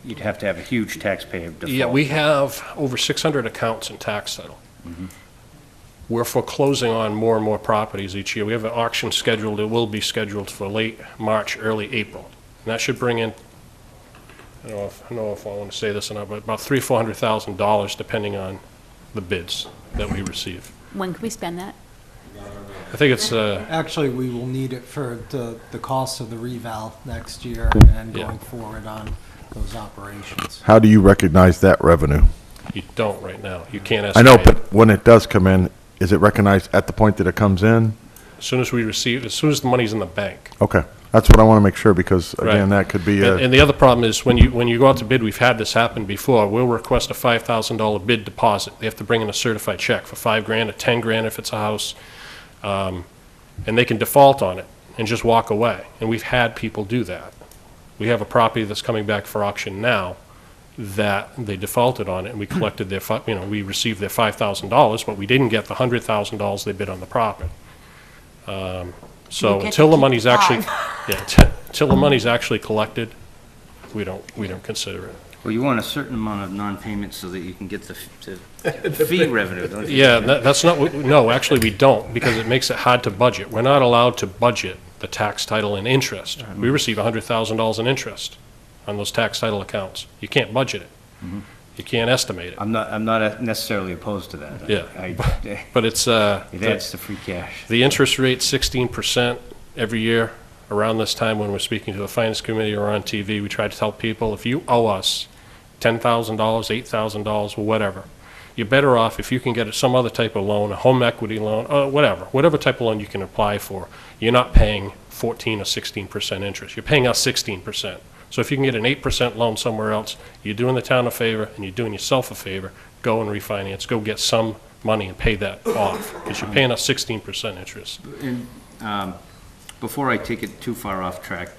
Speaker 8: you'd have to have a huge taxpayer default.
Speaker 10: Yeah, we have over 600 accounts in tax title.
Speaker 8: Mm-hmm.
Speaker 10: We're foreclosing on more and more properties each year. We have an auction scheduled, it will be scheduled for late March, early April. And that should bring in, I don't know if I want to say this or not, but about $300,000 or $400,000 depending on the bids that we receive.
Speaker 3: When can we spend that?
Speaker 10: I think it's,
Speaker 1: Actually, we will need it for the cost of the reval next year and
Speaker 10: Yeah.
Speaker 1: going forward on those operations.
Speaker 4: How do you recognize that revenue?
Speaker 10: you don't right now. You can't
Speaker 4: I know,
Speaker 10: estimate.
Speaker 4: but when it does come in, is it recognized at the point that it comes in?
Speaker 10: As soon as the money's in the bank.
Speaker 4: Okay, that's what I want to make sure, because
Speaker 10: Right.
Speaker 4: again, that could be a,
Speaker 10: And the other problem is, when you go out to bid, we've had this happen before, we'll request a $5,000 bid deposit. They have to bring in a certified check for $5,000 or $10,000 if it's a house, and they can default on it and just walk away. And we've had people do that. We have a property that's coming back for auction now that they defaulted on it, and we collected we received their $5,000, but we didn't get the $100,000 they bid on the property. So
Speaker 5: get
Speaker 10: until the
Speaker 5: to keep
Speaker 10: money's
Speaker 5: the
Speaker 10: actually,
Speaker 5: five.
Speaker 10: until the money's actually collected, we don't consider it.
Speaker 8: Well, you want a certain amount of non-payment so that you can get the fee revenue, don't you?
Speaker 10: Yeah, that's not, no, actually, we don't, because it makes it hard to budget. We're not allowed to budget the tax title and interest. We receive $100,000 in interest on those tax title accounts. You can't budget it. You can't estimate it.
Speaker 8: I'm not necessarily opposed to that.
Speaker 10: Yeah. But it's,
Speaker 8: It adds to free cash.
Speaker 10: the interest rate's 16% every year. Around this time, when we're speaking to the finance committee or on TV, we try to tell people, if you owe us $10,000, $8,000, or whatever, you're better off if you can get some other type of loan, a home equity loan, whatever type of loan you can apply for. You're not paying 14 or 16% interest. You're paying us 16%. So if you can get an 8% loan somewhere else, you're doing the town a favor and you're doing yourself a favor. Go and refinance. Go get some money and pay that off, because you're paying us 16% interest.
Speaker 8: And, before I take it too far off track,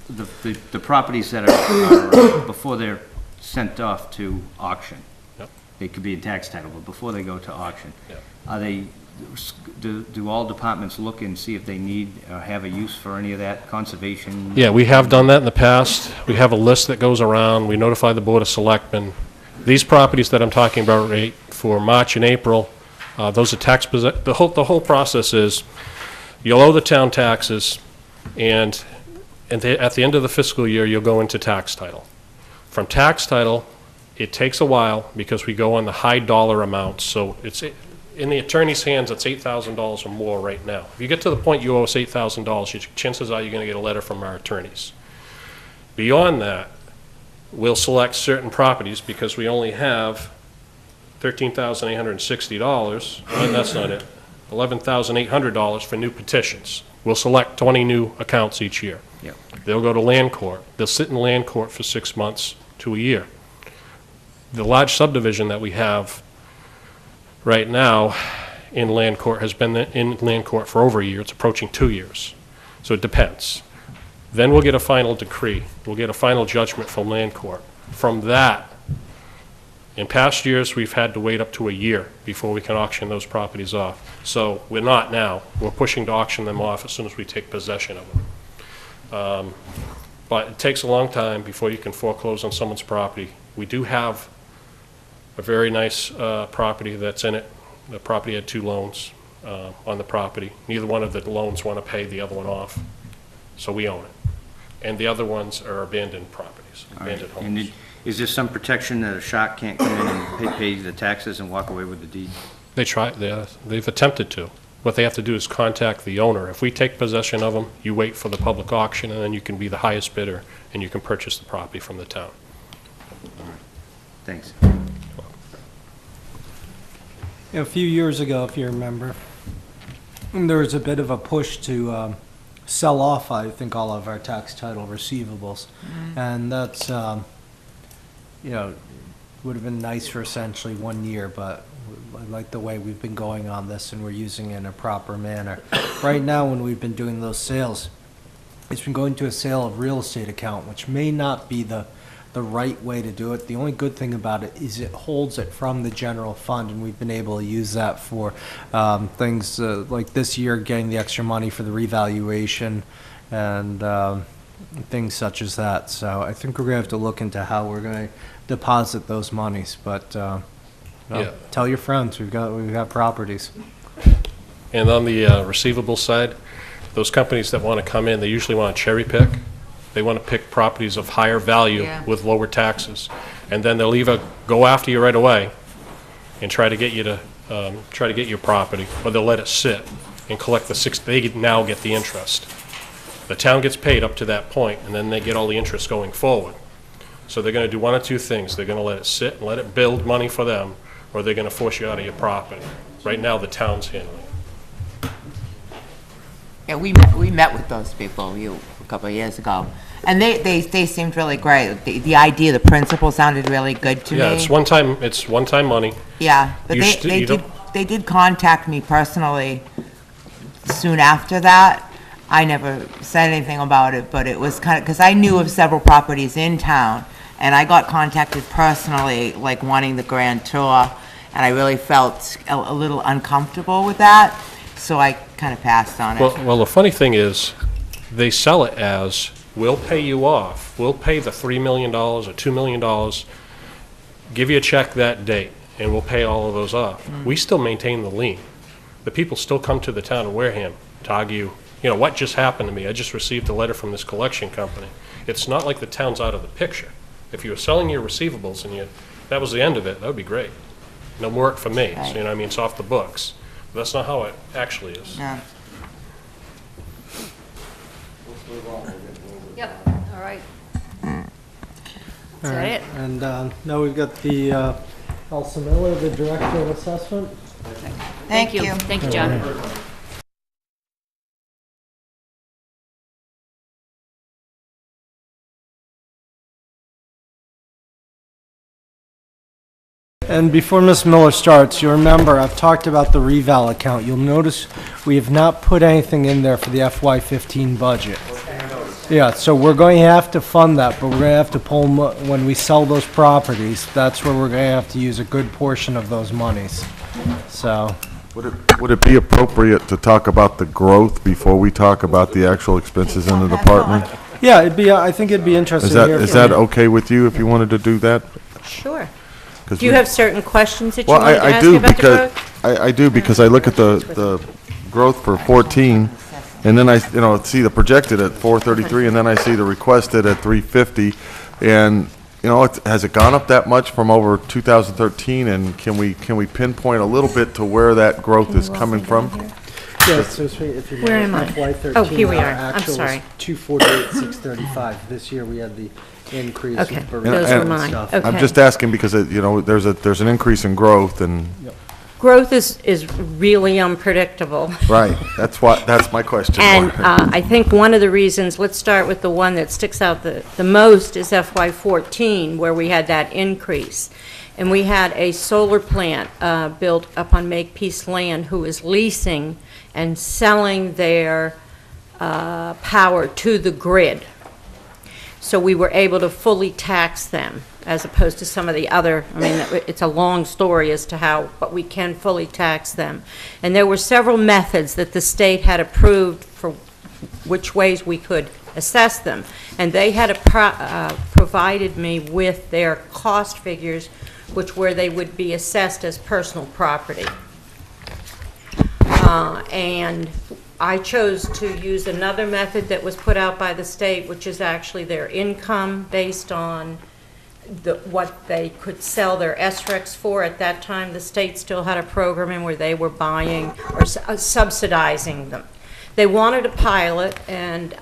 Speaker 8: the properties that are before they're sent off to auction,
Speaker 10: Yep.
Speaker 8: they could be in tax title, but before they go to auction,
Speaker 10: Yep.
Speaker 8: are they, do all departments look and see if they need or have a use for any of that, conservation?
Speaker 10: Yeah, we have done that in the past. We have a list that goes around. We notify the Board of Selectmen. These properties that I'm talking about right for March and April, those are the whole process is, you'll owe the town taxes, and at the end of the fiscal year, you'll go into tax title. From tax title, it takes a while, because we go on the high dollar amounts, so it's, in the attorney's hands, it's $8,000 or more right now. If you get to the point you owe us $8,000, chances are you're going to get a letter from our attorneys. Beyond that, we'll select certain properties, because we only have $13,860, and that's not it, $11,800 for new petitions. We'll select 20 new accounts each year.
Speaker 8: Yep.
Speaker 10: They'll go to land court. They'll sit in land court for 6 months to a year. The large subdivision that we have right now in land court has been in land court for over a year. It's approaching 2 years. So it depends. Then we'll get a final decree. We'll get a final judgment from land court. From that, in past years, we've had to wait up to a year before we can auction those properties off. So we're not now. We're pushing to auction them off as soon as we take possession of them. But it takes a long time before you can foreclose on someone's property. We do have a very nice property that's in it. The property had 2 loans on the property. Neither one of the loans want to pay the other one off, so we own it. And the other ones are abandoned properties, abandoned
Speaker 8: And
Speaker 10: homes.
Speaker 8: is there some protection that a shark can't come in and pay the taxes and walk away with the deed?
Speaker 10: They've attempted to. What they have to do is contact the owner. If we take possession of them, you wait for the public auction, and then you can be the highest bidder, and you can purchase the property from the town.
Speaker 8: Thanks.
Speaker 1: A few years ago, if you remember, there was a bit of a push to sell off, I think, all of our tax title receivables. And that's, would have been nice for essentially 1 year, but I like the way we've been going on this, and we're using it in a proper manner. Right now, when we've been doing those sales, it's been going to a sale of real estate account, which may not be the right way to do it. The only good thing about it is it holds it from the general fund, and we've been able to use that for things like this year, getting the extra money for the revaluation and things such as that. So I think we're going to have to look into how we're going to deposit those monies, but
Speaker 10: Yeah.
Speaker 1: tell your friends we've got properties.
Speaker 10: And on the receivable side, those companies that want to come in, they usually want to cherry pick. They want to pick properties of higher value
Speaker 5: Yeah.
Speaker 10: with lower taxes. And then they'll either go after you right away and try to get you to, try to get your property, or they'll let it sit and collect they now get the interest. The town gets paid up to that point, and then they get all the interest going forward. So they're going to do one of 2 things. They're going to let it sit and let it build money for them, or they're going to force you out of your property. Right now, the town's handling it.
Speaker 5: Yeah, we met with those people a couple of years ago, and they seemed really great. The idea, the principle sounded really good to me.
Speaker 10: Yeah, it's one-time money.
Speaker 5: Yeah, but
Speaker 10: You st- you don't-
Speaker 5: they did contact me personally soon after that. I never said anything about it, but it was kind of, because I knew of several properties in town, and I got contacted personally, like wanting the grand tour, and I really felt a little uncomfortable with that, so I kind of passed on it.
Speaker 10: Well, the funny thing is, they sell it as, we'll pay you off, we'll pay the $3 million or $2 million, give you a check that date, and we'll pay all of those off. We still maintain the lien. The people still come to the town of Wareham to argue, what just happened to me? I just received a letter from this collection company. It's not like the town's out of the picture. If you were selling your receivables and that was the end of it, that would be great. No more work for me, so,
Speaker 5: Right.
Speaker 10: it's off the books. But that's not how it actually is.
Speaker 5: Yeah.
Speaker 3: Yep, all right.
Speaker 1: All
Speaker 3: that
Speaker 1: right,
Speaker 3: it?
Speaker 1: And now we've got the Elsa Miller, the Director of Assessment.
Speaker 5: Thank you.
Speaker 3: Thank you, John.
Speaker 1: And before Ms. Miller starts, you remember, I've talked about the reval account. You'll notice we have not put anything in there for the FY15 budget. Yeah, so we're going to have to fund that, but we're going to have to pull, when we sell those properties, that's where we're going to have to use a good portion of those monies. So,
Speaker 4: Would it be appropriate to talk about the growth before we talk about the actual expenses in the department?
Speaker 1: yeah, I think it'd be interesting
Speaker 4: Is
Speaker 1: to
Speaker 4: that,
Speaker 1: hear
Speaker 4: is
Speaker 1: from
Speaker 4: that
Speaker 1: you.
Speaker 4: okay with you if you wanted to do that?
Speaker 2: Sure.
Speaker 4: 'Cause
Speaker 2: Do you
Speaker 4: we-
Speaker 2: have certain questions that you
Speaker 4: Well,
Speaker 2: wanted to
Speaker 4: I
Speaker 2: ask
Speaker 4: do
Speaker 2: about the
Speaker 4: because,
Speaker 2: growth?
Speaker 4: I do because I look at the growth for 14, and then I, see the projected at 433, and then I see the requested at 350, and, has it gone up that much from over 2013, and can we pinpoint a little bit to where that growth is coming from?
Speaker 1: Yeah, so if you
Speaker 2: Where am I?
Speaker 1: FY13,
Speaker 2: Oh, here we
Speaker 1: our
Speaker 2: are. I'm
Speaker 1: actual was
Speaker 2: sorry.
Speaker 1: 248,635. This year we had the increase.
Speaker 2: Okay,
Speaker 1: with
Speaker 2: those
Speaker 1: Barilla
Speaker 2: were
Speaker 1: and
Speaker 2: mine.
Speaker 1: stuff.
Speaker 2: Okay.
Speaker 4: I'm just asking because, there's an increase in growth, and,
Speaker 2: Growth is really unpredictable.
Speaker 4: right, that's my question.
Speaker 2: And I think one of the reasons, let's start with the one that sticks out the most, is FY14, where we had that increase. And we had a solar plant built up on Makepeace land who is leasing and selling their power to the grid. So we were able to fully tax them, as opposed to some of the other, it's a long story as to but we can fully tax them. And there were several methods that the state had approved for which ways we could assess them. And they had provided me with their cost figures, where they would be assessed as personal property. And I chose to use another method that was put out by the state, which is actually their income based on what they could sell their SRECs for. At that time, the state still had a program in where they were buying or subsidizing them. They wanted a pilot, and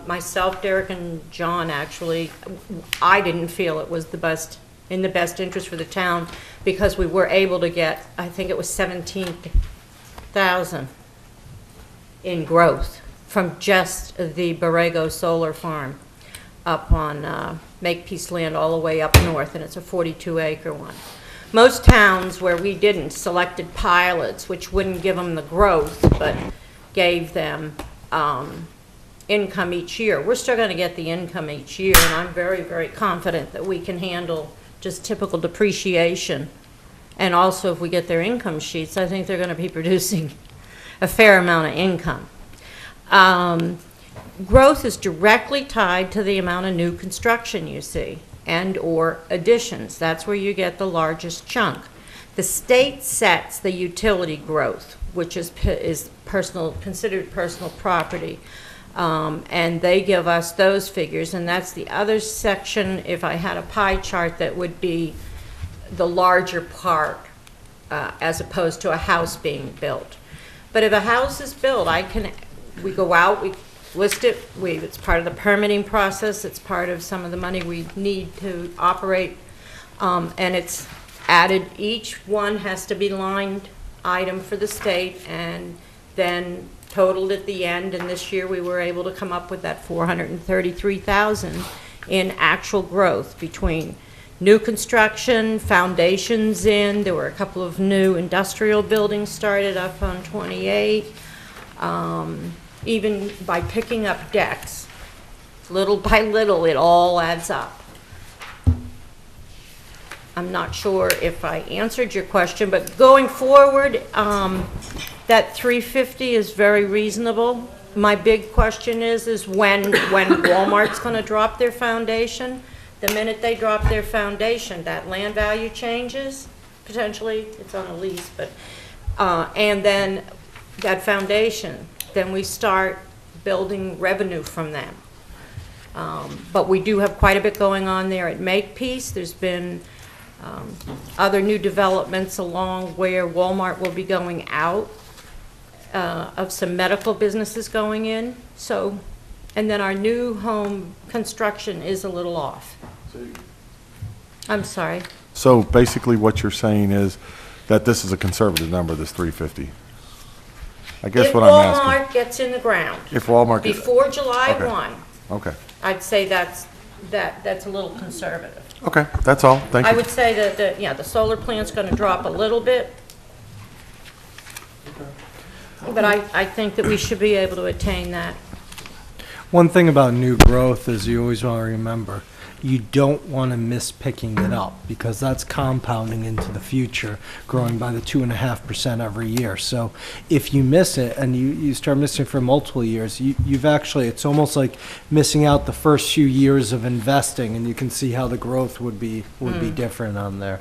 Speaker 2: myself, Derek, and John, actually, I didn't feel it was in the best interest for the town, because we were able to get, I think it was 17,000 in growth from just the Borrego Solar Farm up on Makepeace land all the way up north, and it's a 42-acre one. Most towns where we didn't selected pilots, which wouldn't give them the growth, but gave them income each year. We're still going to get the income each year, and I'm very, very confident that we can handle just typical depreciation. And also, if we get their income sheets, I think they're going to be producing a fair amount of income. Growth is directly tied to the amount of new construction you see, and or additions. That's where you get the largest chunk. The state sets the utility growth, which is considered personal property, and they give us those figures, and that's the other section. If I had a pie chart, that would be the larger part, as opposed to a house being built. But if a house is built, we go out, we list it, it's part of the permitting process, it's part of some of the money we need to operate, and it's added. Each one has to be lined item for the state, and then
Speaker 12: totaled at the end, and this year we were able to come up with that 433,000 in actual growth between new construction, foundations in, there were a couple of new industrial buildings started up on 28, even by picking up decks. Little by little, it all adds up. I'm not sure if I answered your question, but going forward, that 350 is very reasonable. My big question is when Walmart's going to drop their foundation. The minute they drop their foundation, that land value changes, potentially, it's on a lease, but, and then that foundation, then we start building revenue from them. But we do have quite a bit going on there at Makepeace. There's been other new developments along where Walmart will be going out, of some medical businesses going in. So, and then our new home construction is a little off. I'm sorry.
Speaker 4: So basically what you're saying is that this is a conservative number, this 350. I guess what I'm asking.
Speaker 12: If Walmart gets in the ground.
Speaker 4: If Walmart gets.
Speaker 12: Before July
Speaker 4: Okay.
Speaker 12: 1,
Speaker 4: Okay.
Speaker 12: I'd say that's a little conservative.
Speaker 4: Okay, that's all. Thank you.
Speaker 12: I would say that, the solar plant's going to drop a little bit. But I think that we should be able to attain that.
Speaker 1: One thing about new growth is you always want to remember, you don't want to miss picking it up because that's compounding into the future, growing by the 2.5% every year. So if you miss it and you start missing for multiple years, you've actually, it's almost like missing out the first few years of investing, and you can see how the growth would be different on there.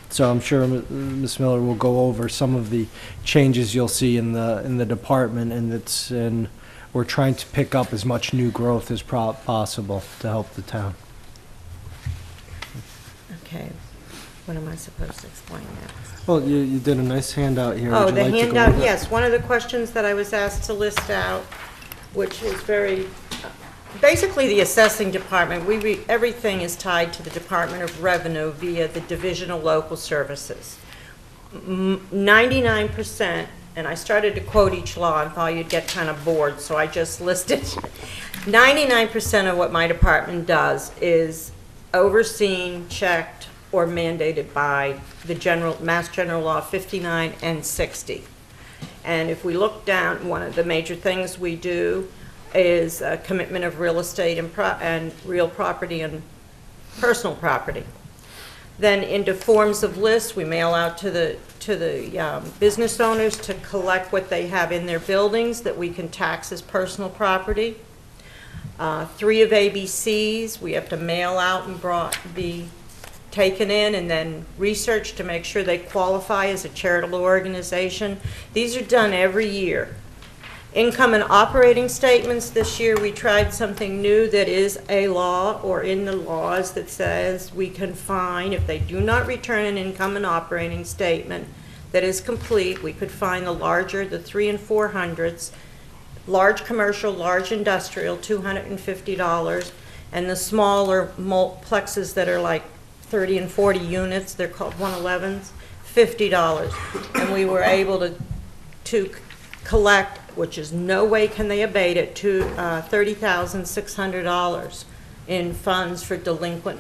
Speaker 1: So I'm sure Ms. Miller will go over some of the changes you'll see in the department, and we're trying to pick up as much new growth as possible to help the town.
Speaker 12: Okay. What am I supposed to explain now?
Speaker 1: Well, you did a nice handout here.
Speaker 12: Oh,
Speaker 1: Would
Speaker 12: the
Speaker 1: you like to go
Speaker 12: handout,
Speaker 1: over it?
Speaker 12: yes. One of the questions that I was asked to list out, which is very, basically the assessing department, everything is tied to the Department of Revenue via the Divisional Local Services. 99%, and I started to quote each law and thought you'd get kind of bored, so I just listed 99% of what my department does is overseen, checked, or mandated by the Mass General Law 59 and 60. And if we look down, one of the major things we do is a commitment of real estate and real property and personal property. Then into forms of lists, we mail out to the business owners to collect what they have in their buildings that we can tax as personal property. 3 of ABCs, we have to mail out and be taken in and then researched to make sure they qualify as a charitable organization. These are done every year. Income and operating statements, this year we tried something new that is a law or in the laws that says we can fine, if they do not return an income and operating statement that is complete, we could fine the larger, the 3 and 400s, large commercial, large industrial, $250, and the smaller multiplexes that are like 30 and 40 units, they're called 111s, $50. And we were able to collect, which is no way can they abate it, to $30,600 in funds for delinquent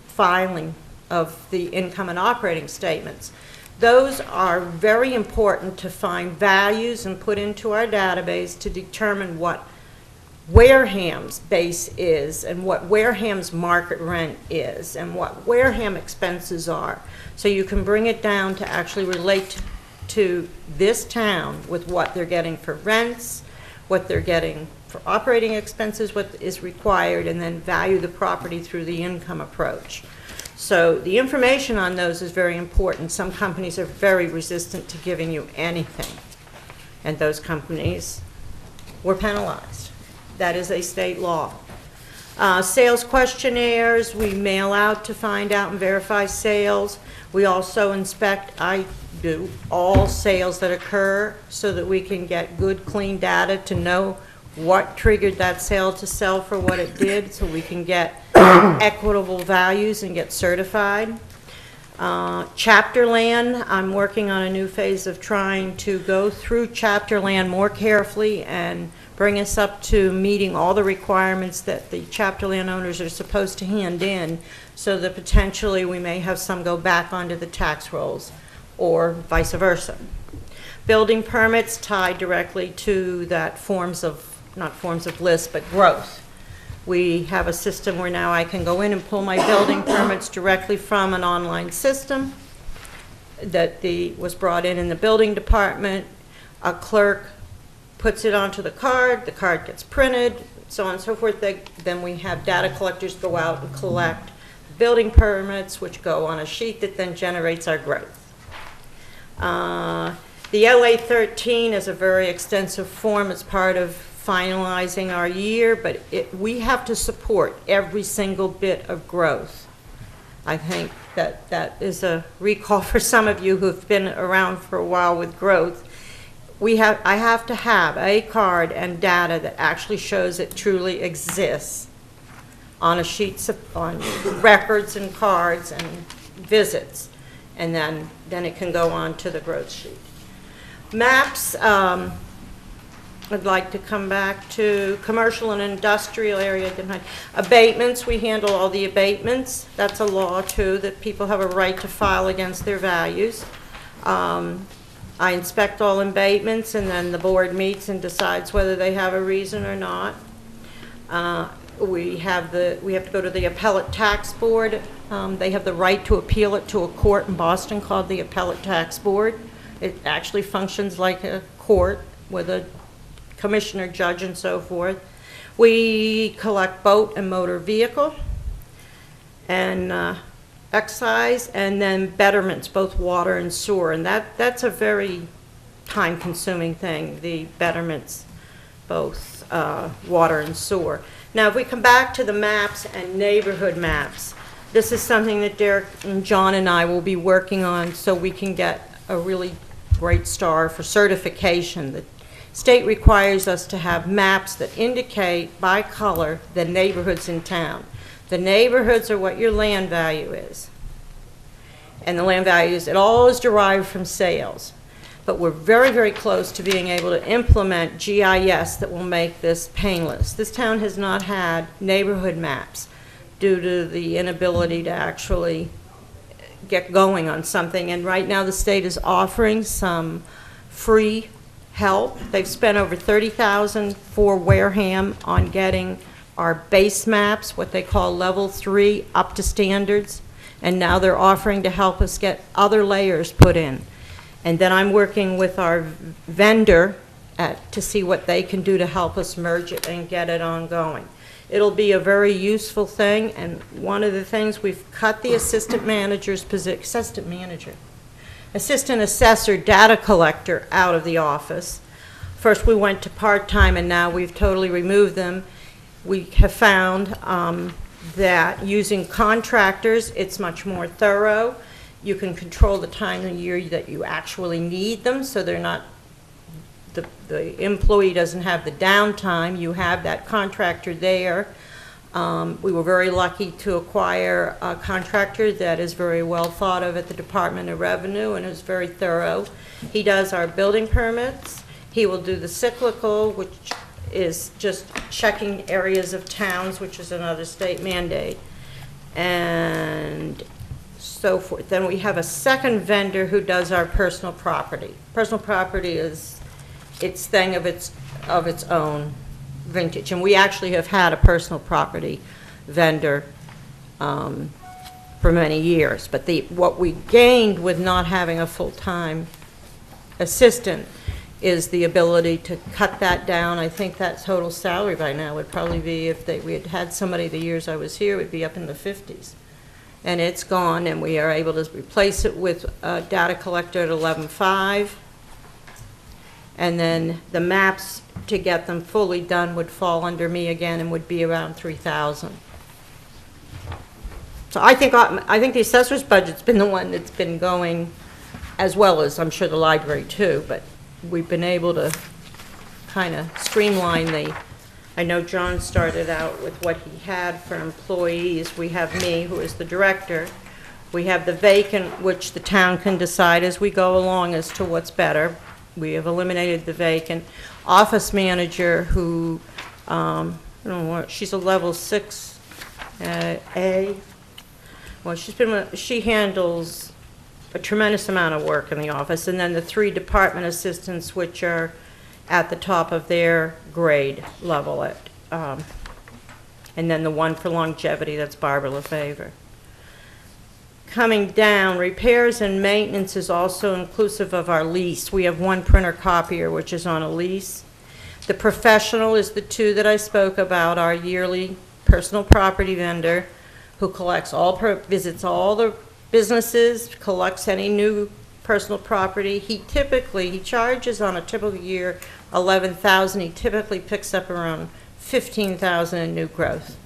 Speaker 12: filing of the income and operating statements. Those are very important to find values and put into our database to determine what Wareham's base is and what Wareham's market rent is and what Wareham expenses are. So you can bring it down to actually relate to this town with what they're getting for rents, what they're getting for operating expenses, what is required, and then value the property through the income approach. So the information on those is very important. Some companies are very resistant to giving you anything, and those companies were penalized. That is a state law. Sales questionnaires, we mail out to find out and verify sales. We also inspect, I do, all sales that occur so that we can get good, clean data to know what triggered that sale to sell for what it did, so we can get equitable values and get certified. Chapter land, I'm working on a new phase of trying to go through chapter land more carefully and bring us up to meeting all the requirements that the chapter land owners are supposed to hand in, so that potentially we may have some go back onto the tax rolls, or vice versa. Building permits tied directly to that not forms of list, but growth. We have a system where now I can go in and pull my building permits directly from an online system that was brought in the building department. A clerk puts it onto the card gets printed, so on and so forth. Then we have data collectors go out and collect building permits, which go on a sheet that then generates our growth. The LA 13 is a very extensive form. It's part of finalizing our year, but we have to support every single bit of growth. I think that is a recall for some of you who've been around for a while with growth. I have to have a card and data that actually shows it truly exists on a on records and cards and visits, and then it can go on to the growth sheet. Maps, I'd like to come back to commercial and industrial area. Abatements, we handle all the abatements. That's a law too, that people have a right to file against their values. I inspect all abatements, and then the board meets and decides whether they have a reason or not. We have to go to the appellate tax board. They have the right to appeal it to a court in Boston called the appellate tax board. It actually functions like a court with a commissioner, judge, and so forth. We collect boat and motor vehicle and excise, and then betterments, both water and sewer, and that's a very time-consuming thing, the betterments, both water and sewer. Now, if we come back to the maps and neighborhood maps, this is something that Derek and John and I will be working on so we can get a really great star for certification. The state requires us to have maps that indicate by color the neighborhoods in town. The neighborhoods are what your land value is. And the land values, it all is derived from sales. But we're very, very close to being able to implement GIS that will make this painless. This town has not had neighborhood maps due to the inability to actually get going on something. And right now the state is offering some free help. They've spent over $30,000 for Wareham on getting our base maps, what they call level 3, up to standards. And now they're offering to help us get other layers put in. And then I'm working with our vendor to see what they can do to help us merge it and get it ongoing. It'll be a very useful thing, and one of the things, we've cut the assistant assessor data collector out of the office. First we went to part-time, and now we've totally removed them. We have found that using contractors, it's much more thorough. You can control the time of year that you actually need them, so they're not, the employee doesn't have the downtime. You have that contractor there. We were very lucky to acquire a contractor that is very well thought of at the Department of Revenue and is very thorough. He does our building permits. He will do the cyclical, which is just checking areas of towns, which is another state mandate, and so forth. Then we have a second vendor who does our personal property. Personal property is its thing of its own vintage, and we actually have had a personal property vendor for many years. But what we gained with not having a full-time assistant is the ability to cut that down. I think that total salary by now would probably be, if we had had somebody the years I was here, would be up in the 50s. And it's gone, and we are able to replace it with a data collector at 11.5. And then the maps, to get them fully done, would fall under me again and would be around 3,000. So I think the assessor's budget's been the one that's been going, as well as I'm sure the library too, but we've been able to kind of streamline I know John started out with what he had for employees. We have me, who is the director. We have the vacant, which the town can decide as we go along as to what's better. We have eliminated the vacant. Office manager who, I don't know what, she's a level 6 A. Well, she handles a tremendous amount of work in the office. And then the 3 department assistants, which are at the top of their grade level at, and then the one for longevity, that's Barbara LaFavor. Coming down, repairs and maintenance is also inclusive of our lease. We have 1 printer copier, which is on a lease. The professional is the 2 that I spoke about, our yearly personal property vendor, who collects visits all the businesses, collects any new personal property. He charges on a typical year $11,000. He typically picks up around $15,000 in new growth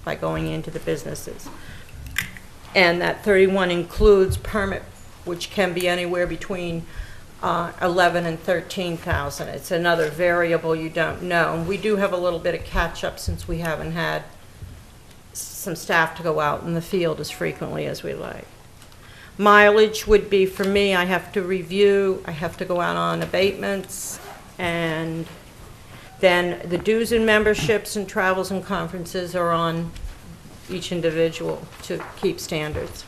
Speaker 12: by going into the businesses. And that 31 includes permit, which can be anywhere between 11 and 13,000. It's another variable you don't know. And we do have a little bit of catch-up since we haven't had some staff to go out in the field as frequently as we like. Mileage would be, for me, I have to review, I have to go out on abatements, and then the dues and memberships and travels and conferences are on each individual to keep standards,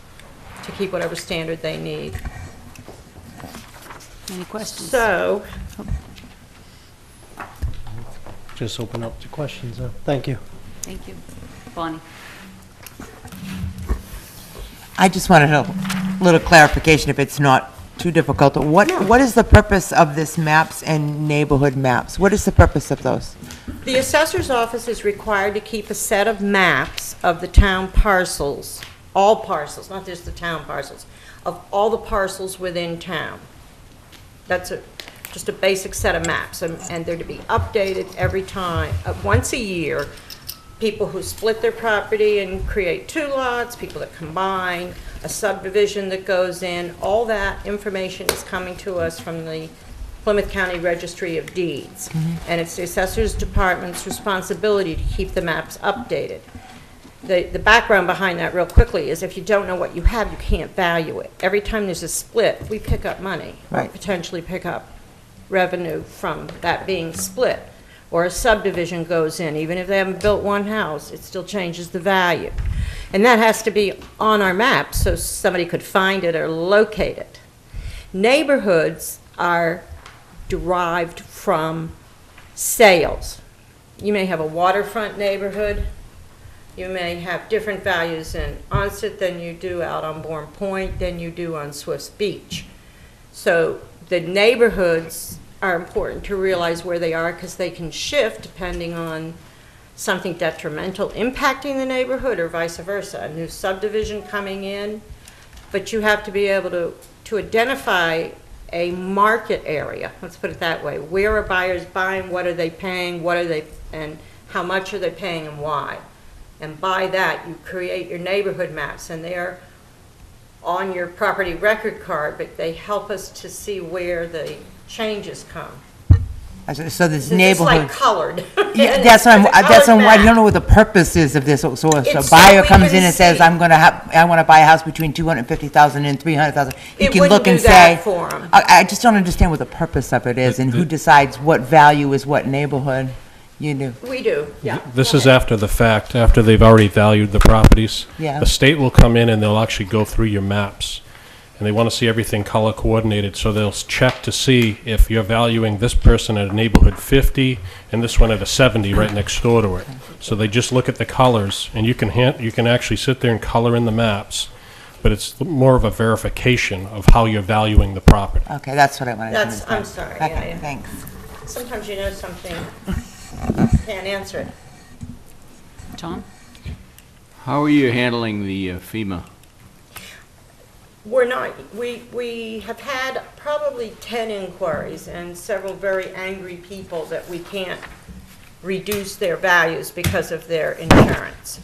Speaker 12: to keep whatever standard they need.
Speaker 3: Any questions?
Speaker 12: So,
Speaker 1: Just open up to questions. Thank you.
Speaker 3: Thank you. Bonnie?
Speaker 5: I just wanted a little clarification, if it's not too difficult. What is the purpose of this maps and neighborhood maps? What is the purpose of those?
Speaker 12: the assessor's office is required to keep a set of maps of the town parcels, all parcels, not just the town parcels, of all the parcels within town. That's just a basic set of maps, and they're to be updated every time, once a year. People who split their property and create 2 lots, people that combine, a subdivision that goes in, all that information is coming to us from the Plymouth County Registry of Deeds. And it's the assessor's department's responsibility to keep the maps updated. The background behind that, real quickly, is if you don't know what you have, you can't value it. Every time there's a split, we pick up money, or
Speaker 5: Right.
Speaker 12: potentially pick up revenue from that being split. Or a subdivision goes in, even if they haven't built one house, it still changes the value. And that has to be on our map so somebody could find it or locate it. Neighborhoods are derived from sales. You may have a waterfront neighborhood. You may have different values in Onset than you do out on Bourne Point than you do on Swift's Beach. So the neighborhoods are important to realize where they are, because they can shift depending on something detrimental impacting the neighborhood or vice versa, a new subdivision coming in. But you have to be able to identify a market area, let's put it that way. Where are buyers buying, what are they paying, and how much are they paying and why? And by that, you create your neighborhood maps, and they're on your property record card, but they help us to see where the changes come.
Speaker 5: So this
Speaker 12: It's
Speaker 5: neighborhood.
Speaker 12: like colored.
Speaker 5: Yeah, that's what I don't know what the purpose is of this. So if a
Speaker 12: It's so
Speaker 5: buyer
Speaker 12: we
Speaker 5: comes
Speaker 12: can
Speaker 5: in and says,
Speaker 12: see.
Speaker 5: I want to buy a house between 250,000 and 300,000, you
Speaker 12: It
Speaker 5: can
Speaker 12: wouldn't
Speaker 5: look and
Speaker 12: do that
Speaker 5: say,
Speaker 12: for 'em.
Speaker 5: I just don't understand what the purpose of it is and who decides what value is what neighborhood. You do.
Speaker 12: We do, yeah.
Speaker 10: This is after the fact, after they've already valued the properties.
Speaker 5: Yeah.
Speaker 10: The state will come in and they'll actually go through your maps. And they want to see everything color coordinated, so they'll check to see if you're valuing this person at a neighborhood 50 and this one at a 70 right next door to it. So they just look at the colors, and you can actually sit there and color in the maps, but it's more of a verification of how you're valuing the property.
Speaker 5: Okay, that's what I wanted to
Speaker 12: That's,
Speaker 5: understand.
Speaker 12: I'm sorry,
Speaker 5: Okay,
Speaker 12: yeah.
Speaker 5: thanks.
Speaker 12: Sometimes you know something, can't answer it.
Speaker 3: Tom?
Speaker 11: How are you handling the FEMA?
Speaker 12: We're not, we have had probably 10 inquiries and several very angry people that we can't reduce their values because of their insurance.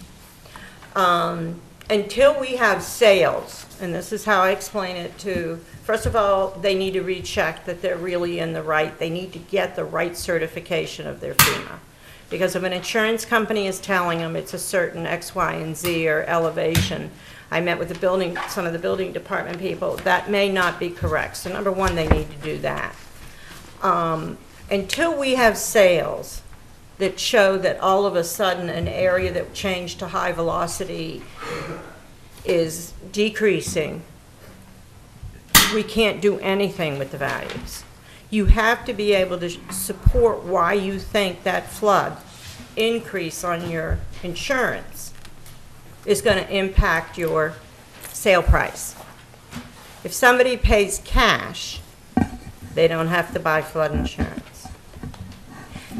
Speaker 12: Until we have sales, and this is how I explain it to, first of all, they need to recheck that they're really in the right, they need to get the right certification of their FEMA. Because if an insurance company is telling them it's a certain X, Y, and Z or elevation, I met with some of the building department people, that may not be correct. So number one, they need to do that. Until we have sales that show that all of a sudden an area that changed to high velocity is decreasing, we can't do anything with the values. You have to be able to support why you think that flood increase on your insurance is going to impact your sale price. If somebody pays cash, they don't have to buy flood insurance.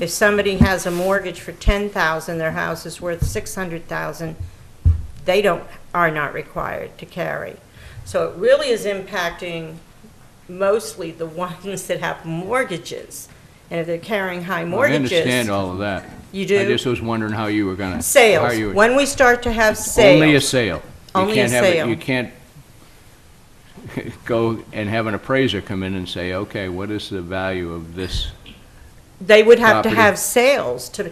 Speaker 12: If somebody has a mortgage for $10,000, their house is worth $600,000, they are not required to carry. So it really is impacting mostly the ones that have mortgages. And if they're carrying high mortgages.
Speaker 11: I understand all of that.
Speaker 12: You do?
Speaker 11: I just was wondering how you were going to.
Speaker 12: Sales. When we start to have sales.
Speaker 11: Only a sale.
Speaker 12: Only a sale.
Speaker 11: You can't go and have an appraiser come in and say, okay, what is the value of this?
Speaker 12: They would have to
Speaker 11: property?
Speaker 12: have sales to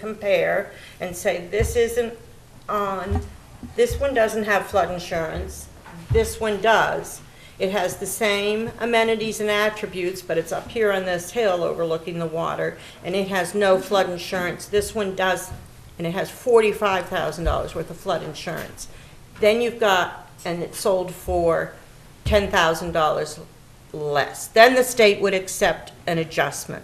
Speaker 12: compare, and say, this isn't on, this one doesn't have flood insurance, this one does. It has the same amenities and attributes, but it's up here on this hill overlooking the water, and it has no flood insurance. This one does, and it has $45,000 worth of flood insurance. Then you've got, and it's sold for $10,000 less. Then the state would accept an adjustment.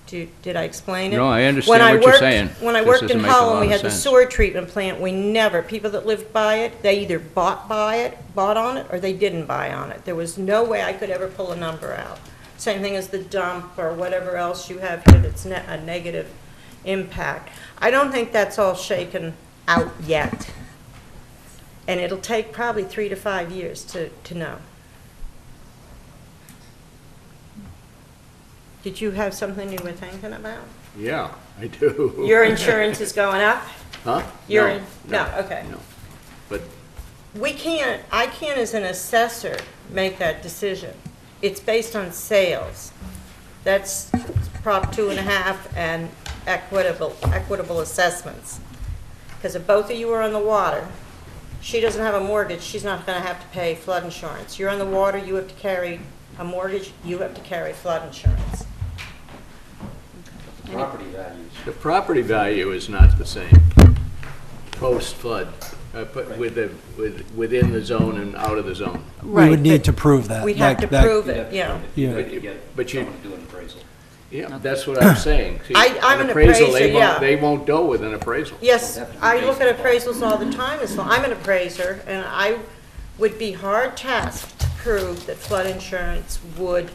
Speaker 12: Did I explain it?
Speaker 11: No, I understand what you're saying.
Speaker 12: When I
Speaker 11: This
Speaker 12: worked
Speaker 11: doesn't
Speaker 12: in
Speaker 11: make a lot
Speaker 12: Holland, we
Speaker 11: of
Speaker 12: had the
Speaker 11: sense.
Speaker 12: sewer treatment plant. We never, people that lived by it, they either bought on it, or they didn't buy on it. There was no way I could ever pull a number out. Same thing as the dump or whatever else you have here that's a negative impact. I don't think that's all shaken out yet. And it'll take probably 3 to 5 years to know. Did you have something you were thinking about?
Speaker 11: Yeah, I do.
Speaker 12: Your insurance is going up?
Speaker 11: Huh?
Speaker 12: No, okay.
Speaker 11: No. But
Speaker 12: I can't as an assessor make that decision. It's based on sales. That's Prop 2.5 and equitable assessments. Because if both of you are on the water, she doesn't have a mortgage, she's not going to have to pay flood insurance. You're on the water, you have to carry a mortgage, you have to carry flood insurance.
Speaker 7: Property values.
Speaker 11: the property value is not the same post-flood, within the zone and out of the zone.
Speaker 1: We would need to prove that.
Speaker 12: We'd have to prove it, yeah.
Speaker 11: But you,
Speaker 7: Do an appraisal.
Speaker 11: yeah, that's what I'm saying. See,
Speaker 12: I'm an
Speaker 11: appraisal,
Speaker 12: appraiser, yeah.
Speaker 11: They won't go with an appraisal.
Speaker 12: Yes, I look at appraisals all the time, I'm an appraiser, and I would be hard tasked to prove that flood insurance would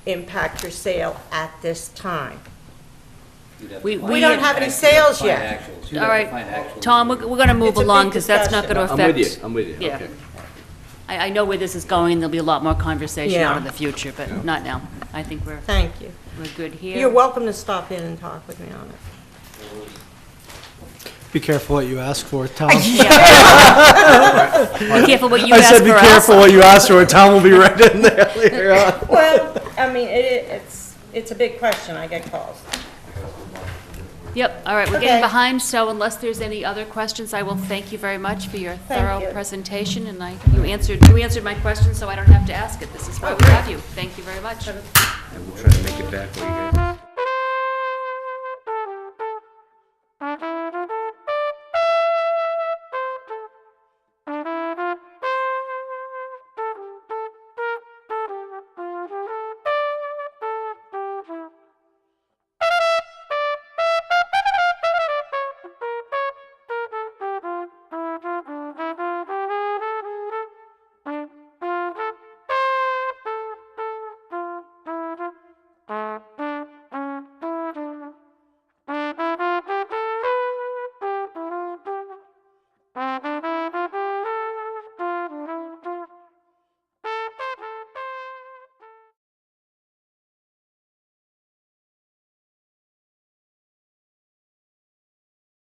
Speaker 12: impact your sale at this time. We don't have any sales yet.
Speaker 3: All right, Tom, we're going to move
Speaker 12: It's a big
Speaker 3: along because that's not going to affect.
Speaker 11: I'm with you,
Speaker 3: Yeah.
Speaker 11: okay.
Speaker 3: I know where this is going. There'll be a lot more conversation
Speaker 12: Yeah.
Speaker 3: out in the future, but not now. I think we're
Speaker 12: Thank you.
Speaker 3: good here.
Speaker 12: You're welcome to stop in and talk with me on it.
Speaker 1: Be careful what you ask for, Tom.
Speaker 3: Be careful what you
Speaker 1: I
Speaker 3: ask
Speaker 1: said be
Speaker 3: for us.
Speaker 1: careful what you ask for, Tom will be right in there later on.
Speaker 12: Well, I mean, it's a big question, I get calls.
Speaker 3: Yep, all right, we're
Speaker 12: Okay.
Speaker 3: getting behind, so unless there's any other questions, I will thank you very much for your thorough
Speaker 12: you.
Speaker 3: presentation, and you answered my question, so I don't have to ask it. This is why we have you. Thank you very much.
Speaker 8: We'll try to make it back while you guys.